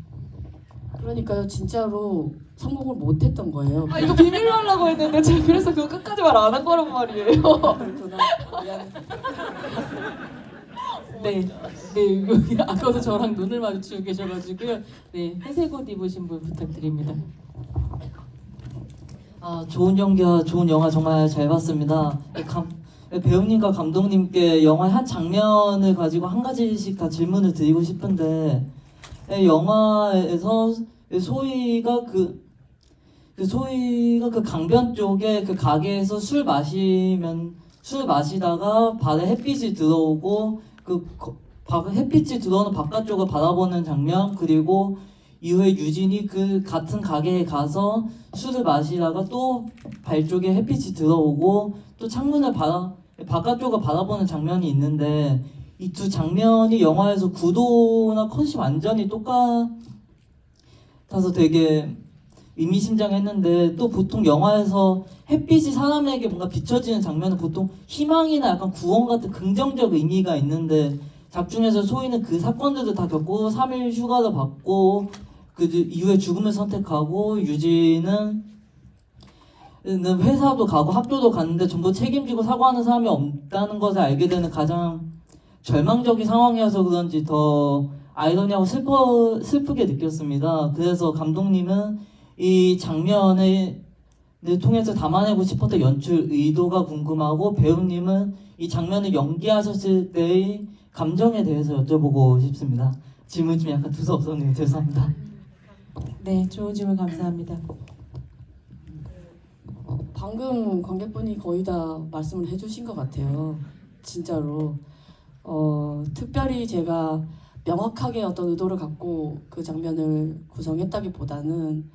그러니까요, 진짜로 성공을 못했던 거예요. 이거 비밀로 하려고 했는데 제가 그래서 그거 끝까지 말 안 한 거란 말이에요. 그렇구나. 미안. 네, 네, 여기 아까도 저랑 눈을 마주치고 계셔가지고요. 네, 회색 옷 입으신 분 부탁드립니다. 좋은 연기와 좋은 영화 정말 잘 봤습니다. 배우님과 감독님께 영화의 한 장면을 가지고 한 가지씩 다 질문을 드리고 싶은데, 영화에서 소희가 그 강변 쪽에 그 가게에서 술 마시다가 발에 햇빛이 들어오고 햇빛이 들어오는 바깥쪽을 바라보는 장면, 그리고 이후에 유진이 그 같은 가게에 가서 술을 마시다가 또 발 쪽에 햇빛이 들어오고 또 창문을 바깥쪽을 바라보는 장면이 있는데, 이 두 장면이 영화에서 구도나 컷이 완전히 똑같아서 되게 의미심장했는데, 또 보통 영화에서 햇빛이 사람에게 뭔가 비춰지는 장면은 보통 희망이나 약간 구원 같은 긍정적 의미가 있는데, 작중에서 소희는 그 사건들을 다 겪고 3일 휴가를 받고 그 이후에 죽음을 선택하고, 유진은 회사도 가고 학교도 갔는데 전부 책임지고 사과하는 사람이 없다는 것을 알게 되는 가장 절망적인 상황이어서 그런지 더 아이러니하고 슬프게 느꼈습니다. 그래서 감독님은 이 장면을 통해서 담아내고 싶었던 연출 의도가 궁금하고, 배우님은 이 장면을 연기하셨을 때의 감정에 대해서 여쭤보고 싶습니다. 질문 좀 약간 두서없었네요. 죄송합니다. 네, 좋은 질문 감사합니다. 방금 관객분이 거의 다 말씀을 해주신 것 같아요. 진짜로. 특별히 제가 명확하게 어떤 의도를 갖고 그 장면을 구성했다기보다는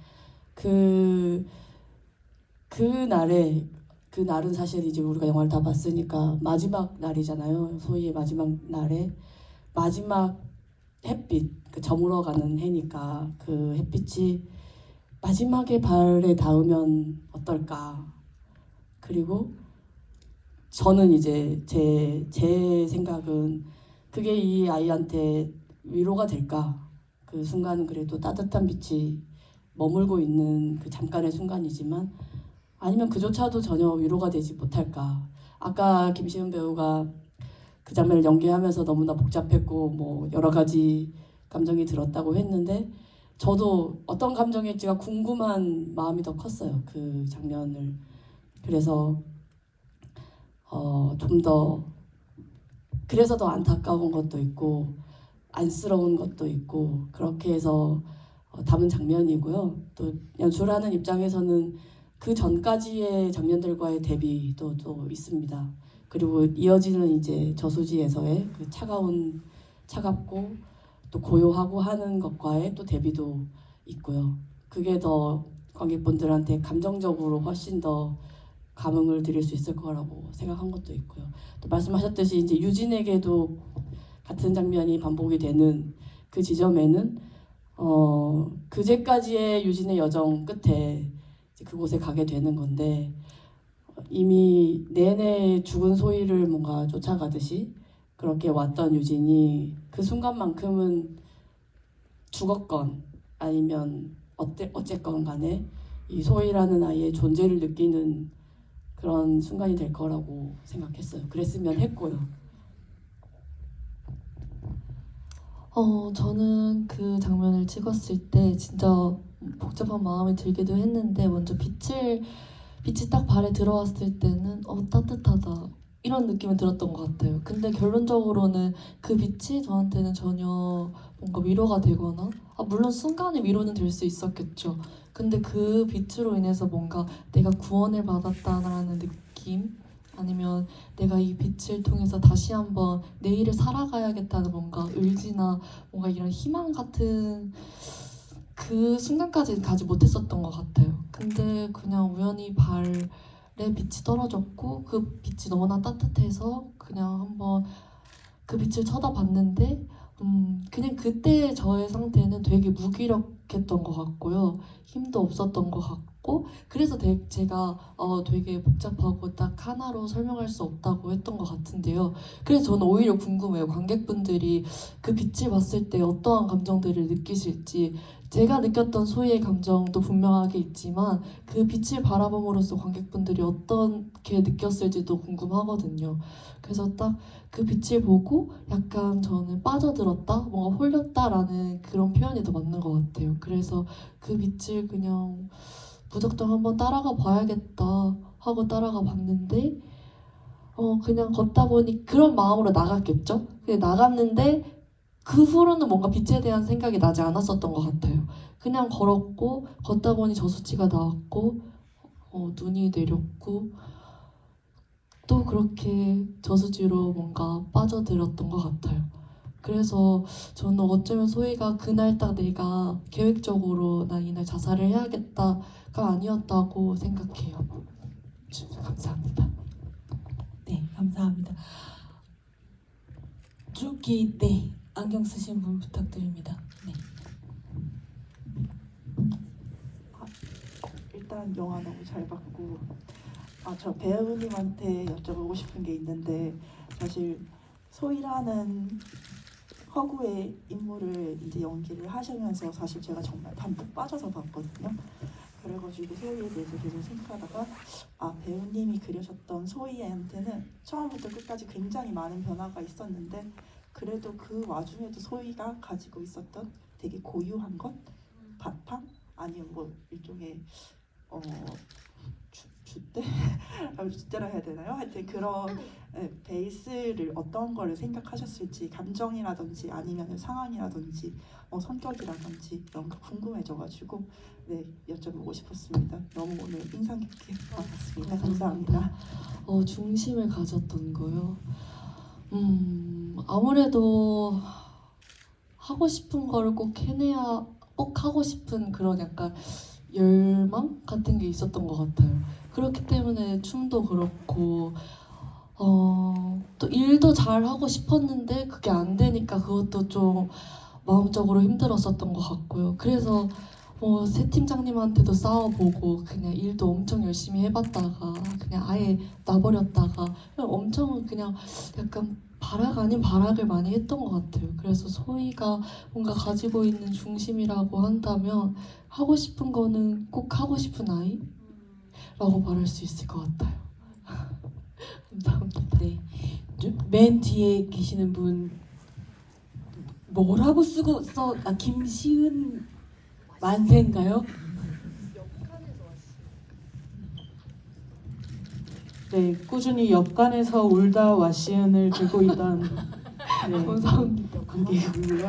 그날은 사실 이제 우리가 영화를 다 봤으니까 마지막 날이잖아요. 소희의 마지막 날에 마지막 햇빛, 그 저물어가는 해니까 그 햇빛이 마지막에 발에 닿으면 어떨까. 그리고 저는 이제 제 생각은 그게 이 아이한테 위로가 될까? 그 순간은 그래도 따뜻한 빛이 머물고 있는 그 잠깐의 순간이지만 아니면 그조차도 전혀 위로가 되지 못할까? 아까 김시은 배우가 그 장면을 연기하면서 너무나 복잡했고 뭐 여러 가지 감정이 들었다고 했는데 저도 어떤 감정일지가 궁금한 마음이 더 컸어요. 그 장면을. 그래서 좀 더 그래서 더 안타까운 것도 있고 안쓰러운 것도 있고 그렇게 해서 담은 장면이고요. 또 연출하는 입장에서는 그 전까지의 장면들과의 대비도 또 있습니다. 그리고 이어지는 이제 저수지에서의 그 차갑고 또 고요하고 하는 것과의 또 대비도 있고요. 그게 더 관객분들한테 감정적으로 훨씬 더 감흥을 드릴 수 있을 거라고 생각한 것도 있고요. 또 말씀하셨듯이 이제 유진에게도 같은 장면이 반복이 되는 그 지점에는 그제까지의 유진의 여정 끝에 이제 그곳에 가게 되는 건데 이미 내내 죽은 소희를 뭔가 쫓아가듯이 그렇게 왔던 유진이 그 순간만큼은 죽었건 아니면 어쨌건 간에 이 소희라는 아이의 존재를 느끼는 그런 순간이 될 거라고 생각했어요. 그랬으면 했고요. 저는 그 장면을 찍었을 때 진짜 복잡한 마음이 들기도 했는데 먼저 빛이 딱 발에 들어왔을 때는 따뜻하다 이런 느낌이 들었던 것 같아요. 근데 결론적으로는 그 빛이 저한테는 전혀 뭔가 위로가 되거나 물론 순간의 위로는 될 수 있었겠죠. 근데 그 빛으로 인해서 뭔가 내가 구원을 받았다라는 느낌 아니면 내가 이 빛을 통해서 다시 한번 내일을 살아가야겠다는 뭔가 의지나 뭔가 이런 희망 같은 그 순간까지 가지 못했었던 것 같아요. 근데 그냥 우연히 발에 빛이 떨어졌고 그 빛이 너무나 따뜻해서 그냥 한번 그 빛을 쳐다봤는데 그냥 그때 저의 상태는 되게 무기력했던 것 같고요. 힘도 없었던 것 같고 그래서 제가 되게 복잡하고 딱 하나로 설명할 수 없다고 했던 것 같은데요. 그래서 저는 오히려 궁금해요. 관객분들이 그 빛을 봤을 때 어떠한 감정들을 느끼실지. 제가 느꼈던 소희의 감정도 분명하게 있지만 그 빛을 바라봄으로써 관객분들이 어떻게 느꼈을지도 궁금하거든요. 그래서 딱 그 빛을 보고 약간 저는 빠져들었다, 뭔가 홀렸다라는 그런 표현이 더 맞는 것 같아요. 그래서 그 빛을 그냥 무작정 한번 따라가 봐야겠다 하고 따라가 봤는데 그냥 걷다 보니 그런 마음으로 나갔겠죠? 근데 나갔는데 그 후로는 뭔가 빛에 대한 생각이 나지 않았었던 것 같아요. 그냥 걸었고 걷다 보니 저수지가 나왔고 눈이 내렸고 또 그렇게 저수지로 뭔가 빠져들었던 것 같아요. 그래서 저는 어쩌면 소희가 그날 딱 내가 계획적으로 나 이날 자살을 해야겠다가 아니었다고 생각해요. 감사합니다. 네, 감사합니다. 주기 네, 안경 쓰신 분 부탁드립니다. 네. 일단 영화 너무 잘 봤고 저 배우님한테 여쭤보고 싶은 게 있는데 사실 소희라는 허구의 인물을 이제 연기를 하시면서 사실 제가 정말 반복 빠져서 봤거든요. 그래가지고 소희에 대해서 계속 생각하다가 배우님이 그려셨던 소희한테는 처음부터 끝까지 굉장히 많은 변화가 있었는데 그래도 그 와중에도 소희가 가지고 있었던 되게 고유한 것? 바탕? 아니면 뭐 일종의 주대? 주대라 해야 되나요? 하여튼 그런 베이스를 어떤 거를 생각하셨을지 감정이라든지 아니면 상황이라든지 성격이라든지 이런 거 궁금해져가지고 네 여쭤보고 싶었습니다. 너무 오늘 인상 깊게 봤습니다. 감사합니다. 중심을 가졌던 거요. 아무래도 하고 싶은 거를 꼭 해내야 꼭 하고 싶은 그런 약간 열망 같은 게 있었던 것 같아요. 그렇기 때문에 춤도 그렇고 또 일도 잘 하고 싶었는데 그게 안 되니까 그것도 좀 마음적으로 힘들었었던 것 같고요. 그래서 새 팀장님한테도 싸워보고 그냥 일도 엄청 열심히 해봤다가 그냥 아예 놔버렸다가 그냥 엄청 그냥 약간 발악 아닌 발악을 많이 했던 것 같아요. 그래서 소희가 뭔가 가지고 있는 중심이라고 한다면 하고 싶은 거는 꼭 하고 싶은 아이라고 말할 수 있을 것 같아요. 감사합니다. 네. 맨 뒤에 계시는 분 뭐라고 쓰고 써? 김시은 만세인가요? 네, 꾸준히 옆간에서 울다 와시은을 들고 있던 네, 감사합니다. 관객이고요.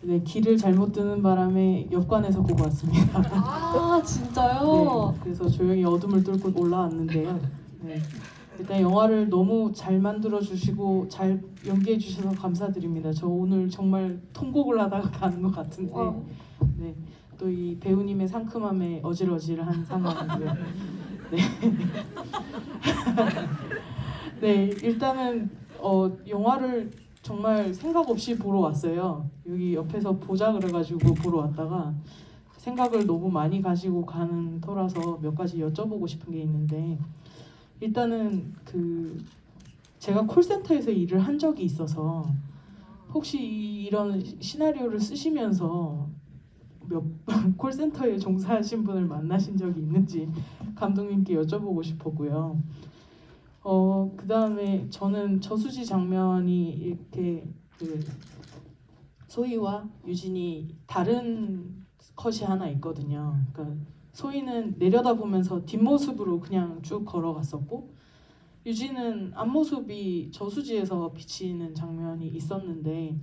네, 길을 잘못 드는 바람에 옆간에서 보고 왔습니다. 아 진짜요? 네, 그래서 조용히 어둠을 뚫고 올라왔는데요. 네, 일단 영화를 너무 잘 만들어 주시고 잘 연기해 주셔서 감사드립니다. 저 오늘 정말 통곡을 하다가 가는 것 같은데, 네, 또 이 배우님의 상큼함에 어질어질한 상황이고요. 네. 네, 일단은 영화를 정말 생각 없이 보러 왔어요. 여기 옆에서 보자 그래가지고 보러 왔다가 생각을 너무 많이 가지고 가는 터라서 몇 가지 여쭤보고 싶은 게 있는데, 일단은 제가 콜센터에서 일을 한 적이 있어서 혹시 이런 시나리오를 쓰시면서 콜센터에 종사하신 분을 만나신 적이 있는지 감독님께 여쭤보고 싶었고요. 그 다음에 저는 저수지 장면이 이렇게 소희와 유진이 다른 컷이 하나 있거든요. 그러니까 소희는 내려다보면서 뒷모습으로 그냥 쭉 걸어갔었고, 유진은 앞모습이 저수지에서 비치는 장면이 있었는데,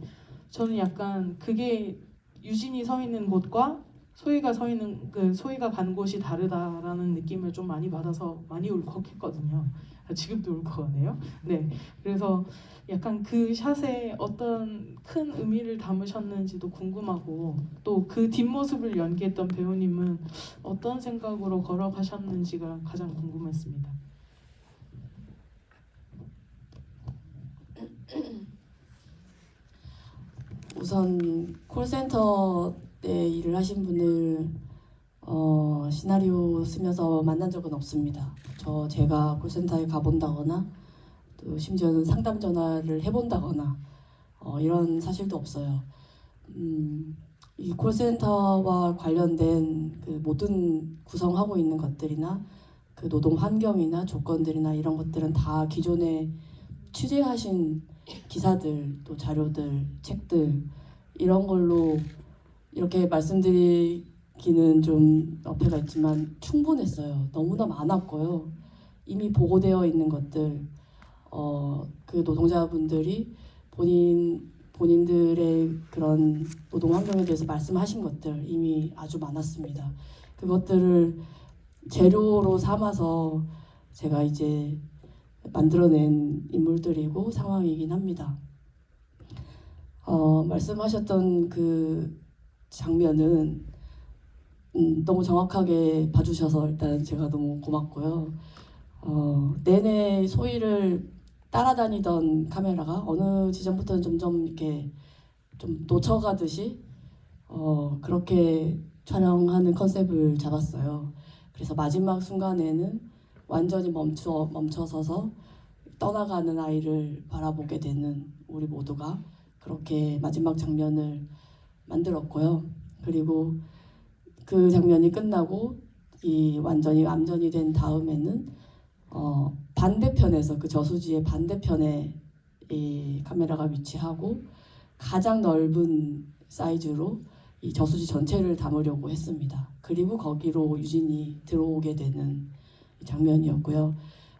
저는 약간 그게 유진이 서 있는 곳과 소희가 서 있는 소희가 간 곳이 다르다라는 느낌을 좀 많이 받아서 많이 울컥했거든요. 지금도 울컥하네요. 네, 그래서 약간 그 샷에 어떤 큰 의미를 담으셨는지도 궁금하고, 또 그 뒷모습을 연기했던 배우님은 어떤 생각으로 걸어가셨는지가 가장 궁금했습니다. 우선 콜센터에 일을 하신 분을 시나리오 쓰면서 만난 적은 없습니다. 제가 콜센터에 가본다거나 또 심지어는 상담 전화를 해본다거나 이런 사실도 없어요. 이 콜센터와 관련된 그 모든 구성하고 있는 것들이나 그 노동 환경이나 조건들이나 이런 것들은 다 기존에 취재하신 기사들, 또 자료들, 책들 이런 걸로 이렇게 말씀드리기는 좀 어폐가 있지만 충분했어요. 너무나 많았고요. 이미 보고되어 있는 것들, 그 노동자분들이 본인들의 그런 노동 환경에 대해서 말씀하신 것들 이미 아주 많았습니다. 그것들을 재료로 삼아서 제가 이제 만들어낸 인물들이고 상황이긴 합니다. 말씀하셨던 그 장면은 너무 정확하게 봐주셔서 일단 제가 너무 고맙고요. 내내 소희를 따라다니던 카메라가 어느 지점부터는 점점 이렇게 좀 놓쳐가듯이 그렇게 촬영하는 컨셉을 잡았어요. 그래서 마지막 순간에는 완전히 멈춰서서 떠나가는 아이를 바라보게 되는 우리 모두가 그렇게 마지막 장면을 만들었고요. 그리고 그 장면이 끝나고 이 완전히 암전이 된 다음에는 반대편에서 그 저수지의 반대편에 이 카메라가 위치하고 가장 넓은 사이즈로 이 저수지 전체를 담으려고 했습니다. 그리고 거기로 유진이 들어오게 되는 장면이었고요.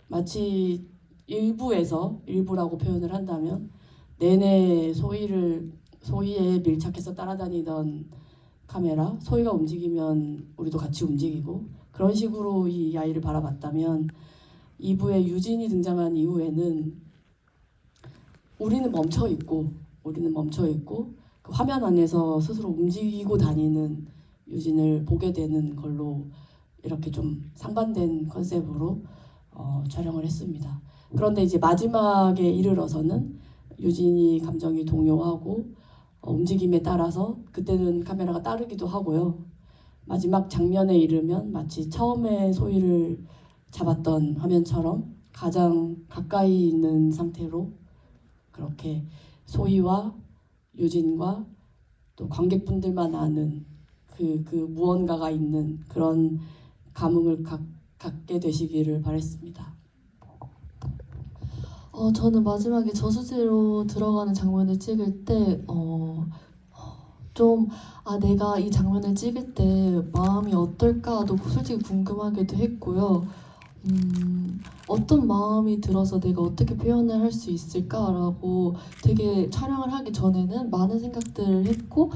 마치 일부라고 표현을 한다면 내내 소희에 밀착해서 따라다니던 카메라, 소희가 움직이면 우리도 같이 움직이고 그런 식으로 이 아이를 바라봤다면 2부에 유진이 등장한 이후에는 우리는 멈춰 있고 그 화면 안에서 스스로 움직이고 다니는 유진을 보게 되는 걸로 이렇게 좀 상반된 컨셉으로 촬영을 했습니다. 그런데 이제 마지막에 이르러서는 유진이 감정이 동요하고 움직임에 따라서 그때는 카메라가 따르기도 하고요. 마지막 장면에 이르면 마치 처음에 소희를 잡았던 화면처럼 가장 가까이 있는 상태로 그렇게 소희와 유진과 또 관객분들만 아는 그 무언가가 있는 그런 감흥을 갖게 되시기를 바랬습니다. 저는 마지막에 저수지로 들어가는 장면을 찍을 때, 좀, 내가 이 장면을 찍을 때 마음이 어떨까도 솔직히 궁금하기도 했고요. 어떤 마음이 들어서 내가 어떻게 표현을 할 수 있을까라고 되게 촬영을 하기 전에는 많은 생각들을 했고,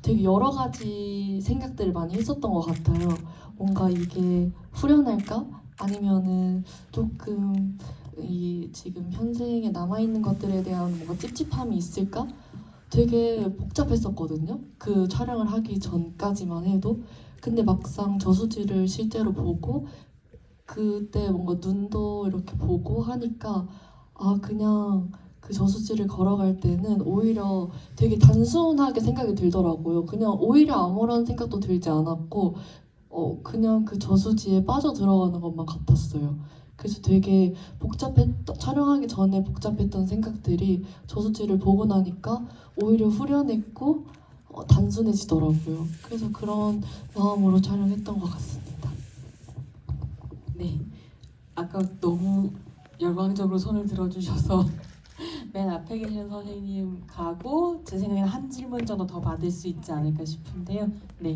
되게 여러 가지 생각들을 많이 했었던 것 같아요. 뭔가 이게 후련할까? 아니면은 조금 이 지금 현생에 남아있는 것들에 대한 뭔가 찝찝함이 있을까? 되게 복잡했었거든요. 그 촬영을 하기 전까지만 해도. 근데 막상 저수지를 실제로 보고 그때 뭔가 눈도 이렇게 보고 하니까 그냥 그 저수지를 걸어갈 때는 오히려 되게 단순하게 생각이 들더라고요. 그냥 오히려 아무런 생각도 들지 않았고 그냥 그 저수지에 빠져 들어가는 것만 같았어요. 그래서 되게 촬영하기 전에 복잡했던 생각들이 저수지를 보고 나니까 오히려 후련했고 단순해지더라고요. 그래서 그런 마음으로 촬영했던 것 같습니다. 네, 아까 너무 열광적으로 손을 들어주셔서 맨 앞에 계신 선생님 가고 제 생각에는 한 질문 정도 더 받을 수 있지 않을까 싶은데요. 네.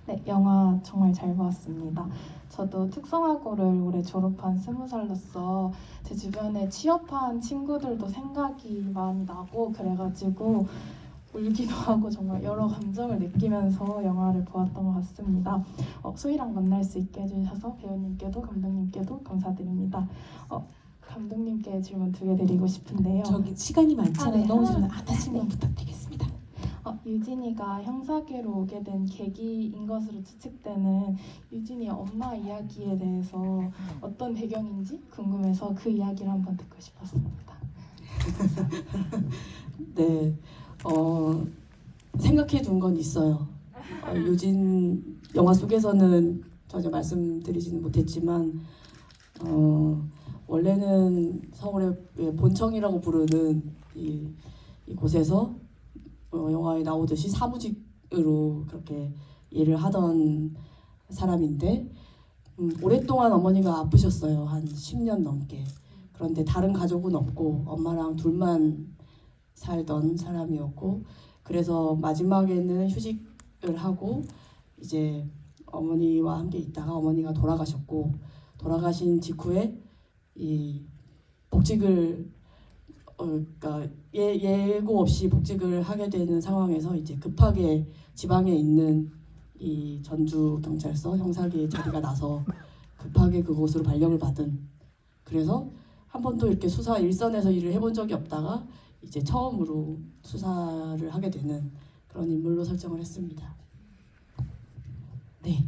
네, 영화 정말 잘 보았습니다. 저도 특성화고를 올해 졸업한 20살로서 제 주변에 취업한 친구들도 생각이 많이 나고 그래가지고 울기도 하고 정말 여러 감정을 느끼면서 영화를 보았던 것 같습니다. 소희랑 만날 수 있게 해주셔서 배우님께도 감독님께도 감사드립니다. 감독님께 질문 2개 드리고 싶은데요. 저기 시간이 많잖아요. 네. 너무 좋아요. 다시 한번 부탁드리겠습니다. 유진이가 형사계로 오게 된 계기인 것으로 추측되는 유진이의 엄마 이야기에 대해서 어떤 배경인지 궁금해서 그 이야기를 한번 듣고 싶었습니다. 네, 생각해 둔 건 있어요. 유진 영화 속에서는 전혀 말씀드리지는 못했지만 원래는 서울의 본청이라고 부르는 이곳에서 영화에 나오듯이 사무직으로 그렇게 일을 하던 사람인데 오랫동안 어머니가 아프셨어요. 한 10년 넘게. 그런데 다른 가족은 없고 엄마랑 둘만 살던 사람이었고 그래서 마지막에는 휴직을 하고 이제 어머니와 함께 있다가 어머니가 돌아가셨고 돌아가신 직후에 이 복직을 그러니까 예고 없이 복직을 하게 되는 상황에서 이제 급하게 지방에 있는 이 전주 경찰서 형사계에 자리가 나서 급하게 그곳으로 발령을 받은 그래서 한 번도 이렇게 수사 일선에서 일을 해본 적이 없다가 이제 처음으로 수사를 하게 되는 그런 인물로 설정을 했습니다. 네,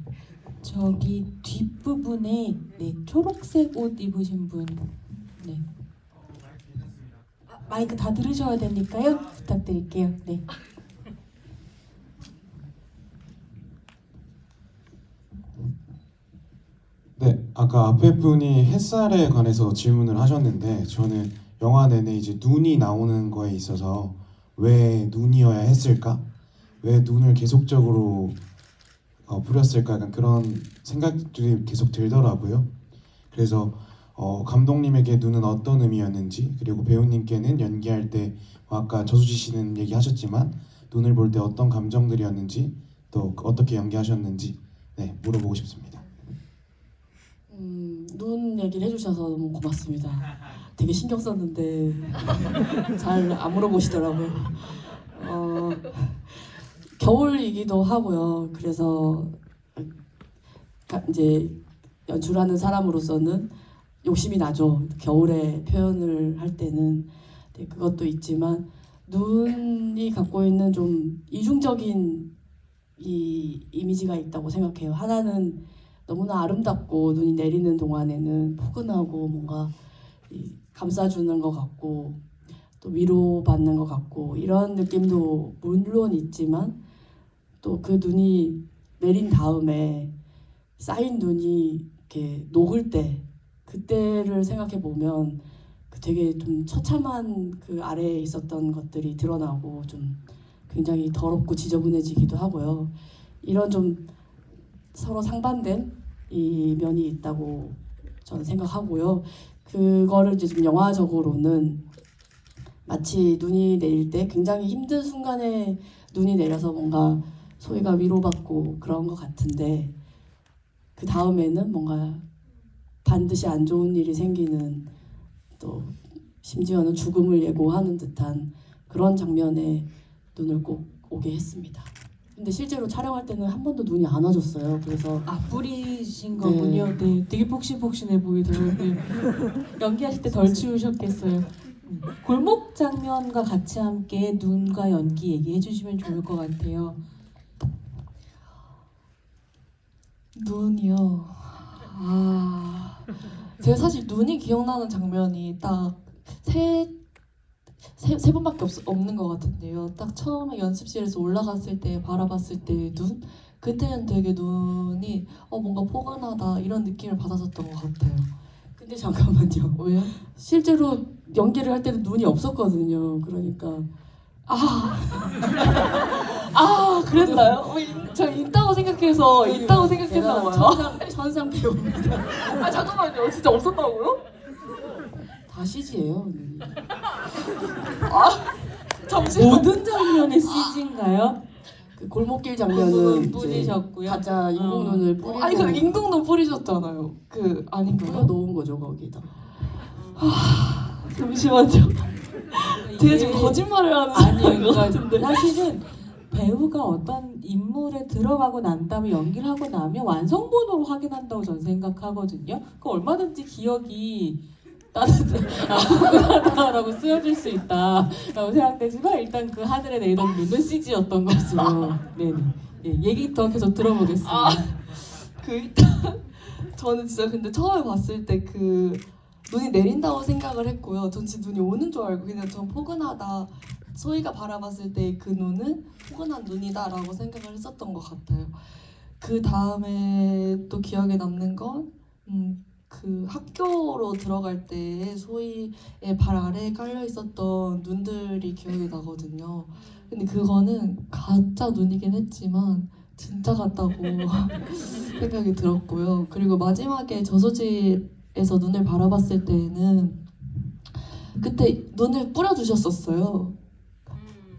저기 뒷부분에 네, 초록색 옷 입으신 분. 네. 마이크 다 들으셔야 되니까요. 부탁드릴게요. 네. 네, 아까 앞에 분이 햇살에 관해서 질문을 하셨는데 저는 영화 내내 이제 눈이 나오는 거에 있어서 왜 눈이어야 했을까? 왜 눈을 계속적으로 뿌렸을까? 약간 그런 생각들이 계속 들더라고요. 그래서 감독님에게 눈은 어떤 의미였는지 그리고 배우님께는 연기할 때 아까 저수지 씨는 얘기하셨지만 눈을 볼 때 어떤 감정들이었는지 또 어떻게 연기하셨는지 네, 물어보고 싶습니다. 눈 얘기를 해주셔서 너무 고맙습니다. 되게 신경 썼는데 잘 안 물어보시더라고요. 겨울이기도 하고요. 그래서 이제 연출하는 사람으로서는 욕심이 나죠. 겨울에 표현을 할 때는 네, 그것도 있지만 눈이 갖고 있는 좀 이중적인 이 이미지가 있다고 생각해요. 하나는 너무나 아름답고 눈이 내리는 동안에는 포근하고 뭔가 감싸주는 것 같고 또 위로받는 것 같고 이런 느낌도 물론 있지만 또 그 눈이 내린 다음에 쌓인 눈이 이렇게 녹을 때 그때를 생각해 보면 되게 좀 처참한 그 아래에 있었던 것들이 드러나고 좀 굉장히 더럽고 지저분해지기도 하고요. 이런 좀 서로 상반된 이 면이 있다고 저는 생각하고요. 그거를 이제 좀 영화적으로는 마치 눈이 내릴 때 굉장히 힘든 순간에 눈이 내려서 뭔가 소희가 위로받고 그런 것 같은데 그 다음에는 뭔가 반드시 안 좋은 일이 생기는 또 심지어는 죽음을 예고하는 듯한 그런 장면에 눈을 꼭 오게 했습니다. 근데 실제로 촬영할 때는 한 번도 눈이 안 와줬어요. 그래서 아 뿌리신 거군요. 네, 되게 폭신폭신해 보이더라고요. 네. 연기하실 때 덜 치우셨겠어요. 골목 장면과 같이 함께 눈과 연기 얘기해 주시면 좋을 것 같아요. 눈이요. 제가 사실 눈이 기억나는 장면이 딱 세 번밖에 없는 것 같은데요. 딱 처음에 연습실에서 올라갔을 때 바라봤을 때의 눈, 그때는 되게 눈이 뭔가 포근하다 이런 느낌을 받았었던 것 같아요. 근데 잠깐만요. 왜요? 실제로 연기를 할 때는 눈이 없었거든요. 그러니까 그랬나요? 저 있다고 생각해서 제가 봐요. 천상 배우입니다. 잠깐만요, 진짜 없었다고요? 다 CG예요. 모든 장면의 CG인가요? 그 골목길 눈 장면은 이제 뿌리셨고요. 가짜 인공 눈을 뿌리고 아니 그 인공눈 뿌리셨잖아요. 그 아닌가요? 뿌려 놓은 거죠 거기다. 잠시만요. 제가 지금 거짓말을 하는 아니요, 것 그러니까 같은데. 사실은 배우가 어떤 인물에 들어가고 난 다음에 연기를 하고 나면 완성본으로 확인한다고 저는 생각하거든요. 그 얼마든지 기억이 따뜻하다라고 쓰여질 수 있다라고 생각되지만 일단 그 하늘에 내리던 눈은 CG였던 것으로 네네 얘기 더 계속 들어보겠습니다. 일단 저는 진짜 근데 처음에 봤을 때 그 눈이 내린다고 생각을 했고요. 전 진짜 눈이 오는 줄 알고 그냥 전 포근하다. 소희가 바라봤을 때 그 눈은 포근한 눈이다라고 생각을 했었던 것 같아요. 그 다음에 또 기억에 남는 건 그 학교로 들어갈 때 소희의 발 아래에 깔려 있었던 눈들이 기억이 나거든요. 근데 그거는 가짜 눈이긴 했지만 진짜 같다고 생각이 들었고요. 그리고 마지막에 저수지에서 눈을 바라봤을 때는 그때 눈을 뿌려주셨었어요.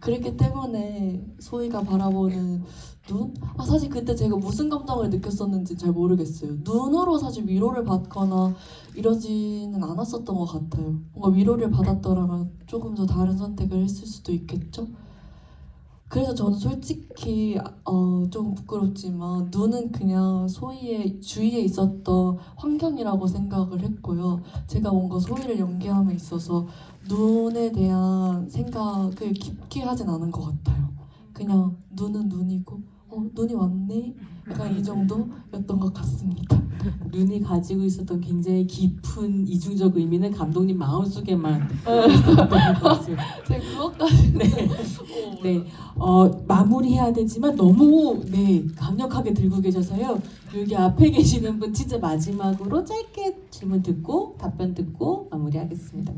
그랬기 때문에 소희가 바라보는 눈? 사실 그때 제가 무슨 감정을 느꼈었는지 잘 모르겠어요. 눈으로 사실 위로를 받거나 이러지는 않았었던 것 같아요. 뭔가 위로를 받았더라면 조금 더 다른 선택을 했을 수도 있겠죠? 그래서 저는 솔직히 좀 부끄럽지만 눈은 그냥 소희의 주위에 있었던 환경이라고 생각을 했고요. 제가 뭔가 소희를 연기함에 있어서 눈에 대한 생각을 깊게 하진 않은 것 같아요. 그냥 눈은 눈이고 눈이 왔네? 약간 이 정도였던 것 같습니다. 눈이 가지고 있었던 굉장히 깊은 이중적 의미는 감독님 마음속에만 있었던 것을 제가 그것까지 네, 마무리해야 되지만 너무 강력하게 들고 계셔서요. 여기 앞에 계시는 분 진짜 마지막으로 짧게 질문 듣고 답변 듣고 마무리하겠습니다.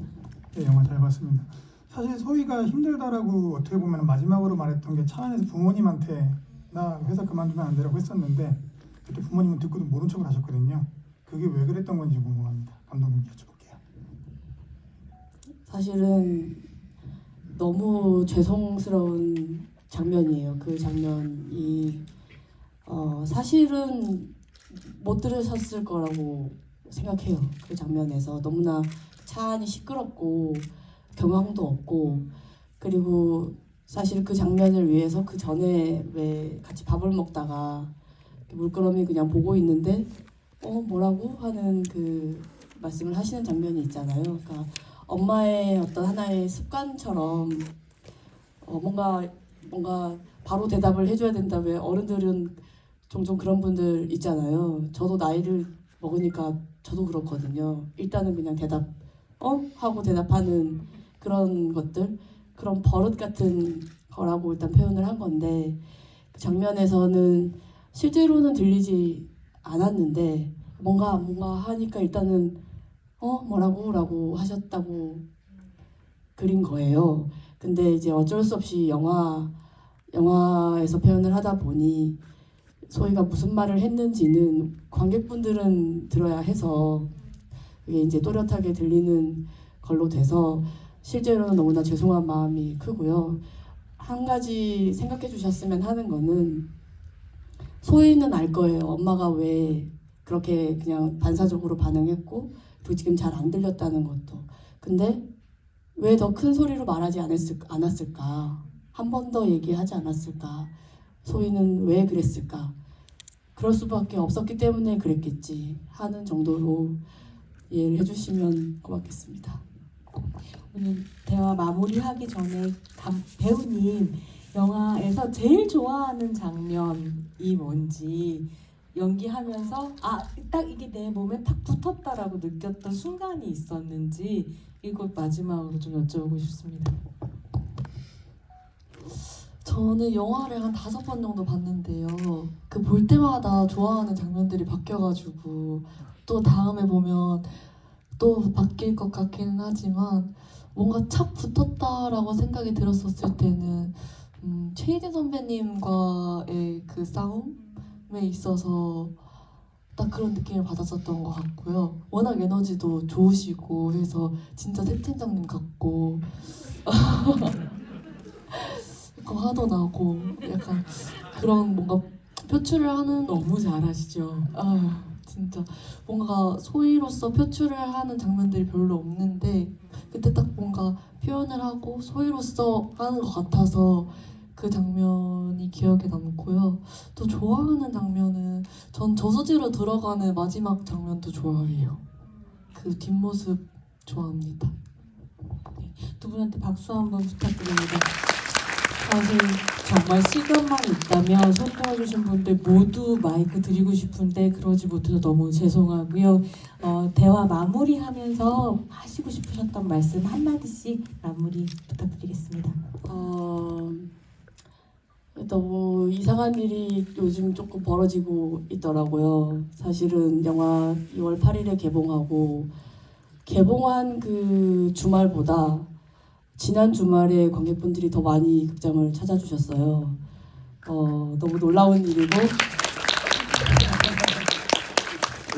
네, 영화 잘 봤습니다. 사실 소희가 힘들다라고 어떻게 보면 마지막으로 말했던 게 차 안에서 부모님한테 나 회사 그만두면 안 되라고 했었는데 그때 부모님은 듣고도 모른 척을 하셨거든요. 그게 왜 그랬던 건지 궁금합니다. 감독님 여쭤볼게요. 사실은 너무 죄송스러운 장면이에요. 그 장면이 사실은 못 들으셨을 거라고 생각해요. 그 장면에서 너무나 차 안이 시끄럽고 경황도 없고 그리고 사실 그 장면을 위해서 그 전에 왜 같이 밥을 먹다가 물끄러미 그냥 보고 있는데 뭐라고 하는 그 말씀을 하시는 장면이 있잖아요. 그러니까 엄마의 어떤 하나의 습관처럼 뭔가 바로 대답을 해줘야 된다. 왜 어른들은 종종 그런 분들 있잖아요. 저도 나이를 먹으니까 저도 그렇거든요. 일단은 그냥 대답 하고 대답하는 그런 것들, 그런 버릇 같은 거라고 일단 표현을 한 건데 그 장면에서는 실제로는 들리지 않았는데 뭔가 하니까 일단은 뭐라고? 라고 하셨다고 그린 거예요. 근데 이제 어쩔 수 없이 영화에서 표현을 하다 보니 소희가 무슨 말을 했는지는 관객분들은 들어야 해서 그게 이제 또렷하게 들리는 걸로 돼서 실제로는 너무나 죄송한 마음이 크고요. 한 가지 생각해 주셨으면 하는 거는 소희는 알 거예요. 엄마가 왜 그렇게 그냥 반사적으로 반응했고 그리고 지금 잘 안 들렸다는 것도. 근데 왜 더 큰 소리로 말하지 않았을까? 한 번 더 얘기하지 않았을까? 소희는 왜 그랬을까? 그럴 수밖에 없었기 때문에 그랬겠지 하는 정도로 이해를 해주시면 고맙겠습니다. 오늘 대화 마무리하기 전에 배우님 영화에서 제일 좋아하는 장면이 뭔지 연기하면서 딱 이게 내 몸에 탁 붙었다라고 느꼈던 순간이 있었는지 이거 마지막으로 좀 여쭤보고 싶습니다. 저는 영화를 한 5번 정도 봤는데요. 그 볼 때마다 좋아하는 장면들이 바뀌어가지고 또 다음에 보면 또 바뀔 것 같기는 하지만 뭔가 착 붙었다라고 생각이 들었었을 때는 최희진 선배님과의 그 싸움에 있어서 딱 그런 느낌을 받았었던 것 같고요. 워낙 에너지도 좋으시고 해서 진짜 새 팀장님 같고 약간 화도 나고 약간 그런 뭔가 표출을 하는 너무 잘하시죠. 진짜 뭔가 소희로서 표출을 하는 장면들이 별로 없는데 그때 딱 뭔가 표현을 하고 소희로서 하는 것 같아서 그 장면이 기억에 남고요. 또 좋아하는 장면은 전 저수지로 들어가는 마지막 장면도 좋아해요. 그 뒷모습 좋아합니다. 두 분한테 박수 한번 부탁드립니다. 사실 정말 시간만 있다면 손 들어주신 분들 모두 마이크 드리고 싶은데 그러지 못해서 너무 죄송하고요. 대화 마무리하면서 하시고 싶으셨던 말씀 한마디씩 마무리 부탁드리겠습니다. 너무 이상한 일이 요즘 조금 벌어지고 있더라고요. 사실은 영화 2월 8일에 개봉한 그 주말보다 지난 주말에 관객분들이 더 많이 극장을 찾아주셨어요. 너무 놀라운 일이고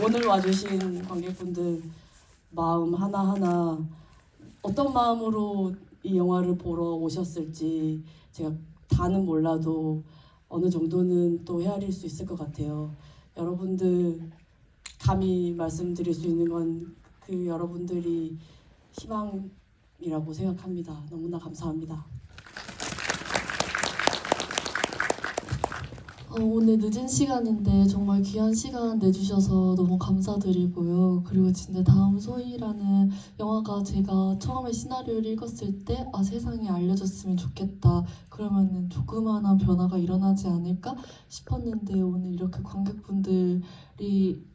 오늘 와주신 관객분들 마음 하나하나 어떤 마음으로 이 영화를 보러 오셨을지 제가 다는 몰라도 어느 정도는 또 헤아릴 수 있을 것 같아요. 여러분들 감히 말씀드릴 수 있는 건 그 여러분들이 희망이라고 생각합니다. 너무나 감사합니다. 오늘 늦은 시간인데 정말 귀한 시간 내주셔서 너무 감사드리고요. 그리고 진짜 다음 소희라는 영화가 제가 처음에 시나리오를 읽었을 때 세상에 알려졌으면 좋겠다. 그러면은 조그마한 변화가 일어나지 않을까 싶었는데 오늘 이렇게 관객분들이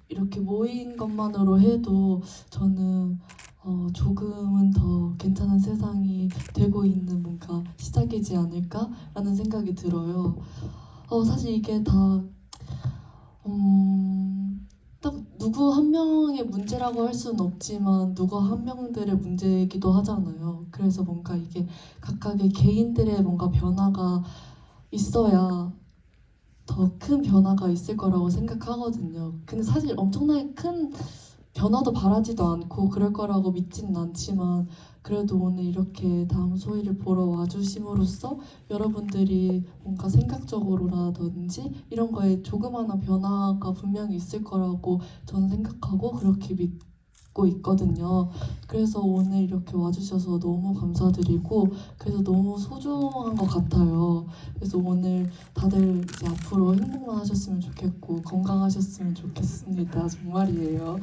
이렇게 모인 것만으로 해도 저는 조금은 더 괜찮은 세상이 되고 있는 뭔가 시작이지 않을까라는 생각이 들어요. 사실 이게 다 딱 누구 한 명의 문제라고 할 수는 없지만 누구 한 명들의 문제이기도 하잖아요. 그래서 뭔가 이게 각각의 개인들의 뭔가 변화가 있어야 더 큰 변화가 있을 거라고 생각하거든요. 근데 사실 엄청나게 큰 변화도 바라지도 않고 그럴 거라고 믿지는 않지만 그래도 오늘 이렇게 다음 소희를 보러 와주심으로써 여러분들이 뭔가 생각적으로라든지 이런 거에 조그마한 변화가 분명히 있을 거라고 저는 생각하고 그렇게 믿고 있거든요. 그래서 오늘 이렇게 와주셔서 너무 감사드리고 그래서 너무 소중한 것 같아요. 그래서 오늘 다들 이제 앞으로 행복만 하셨으면 좋겠고 건강하셨으면 좋겠습니다. 정말이에요.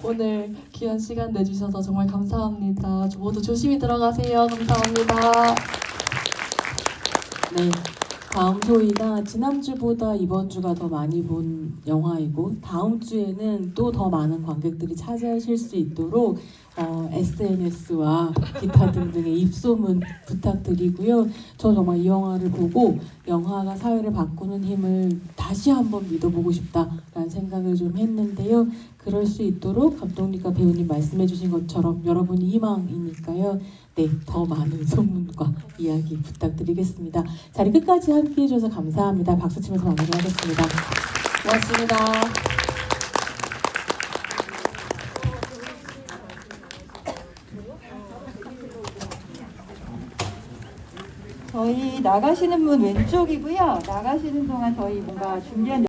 오늘 귀한 시간 내주셔서 정말 감사합니다. 모두 조심히 들어가세요. 감사합니다. 네, 다음 소희가 지난주보다 이번 주가 더 많이 본 영화이고 다음 주에는 또 더 많은 관객들이 찾아오실 수 있도록 SNS와 기타 등등의 입소문 부탁드리고요. 저 정말 이 영화를 보고 영화가 사회를 바꾸는 힘을 다시 한번 믿어보고 싶다라는 생각을 좀 했는데요. 그럴 수 있도록 감독님과 배우님 말씀해주신 것처럼 여러분이 희망이니까요. 네, 더 많은 소문과 이야기 부탁드리겠습니다. 자리 끝까지 함께해 주셔서 감사합니다. 박수 치면서 마무리하겠습니다. 고맙습니다. 저희 나가시는 분 왼쪽이고요. 나가시는 동안 저희 뭔가 준비한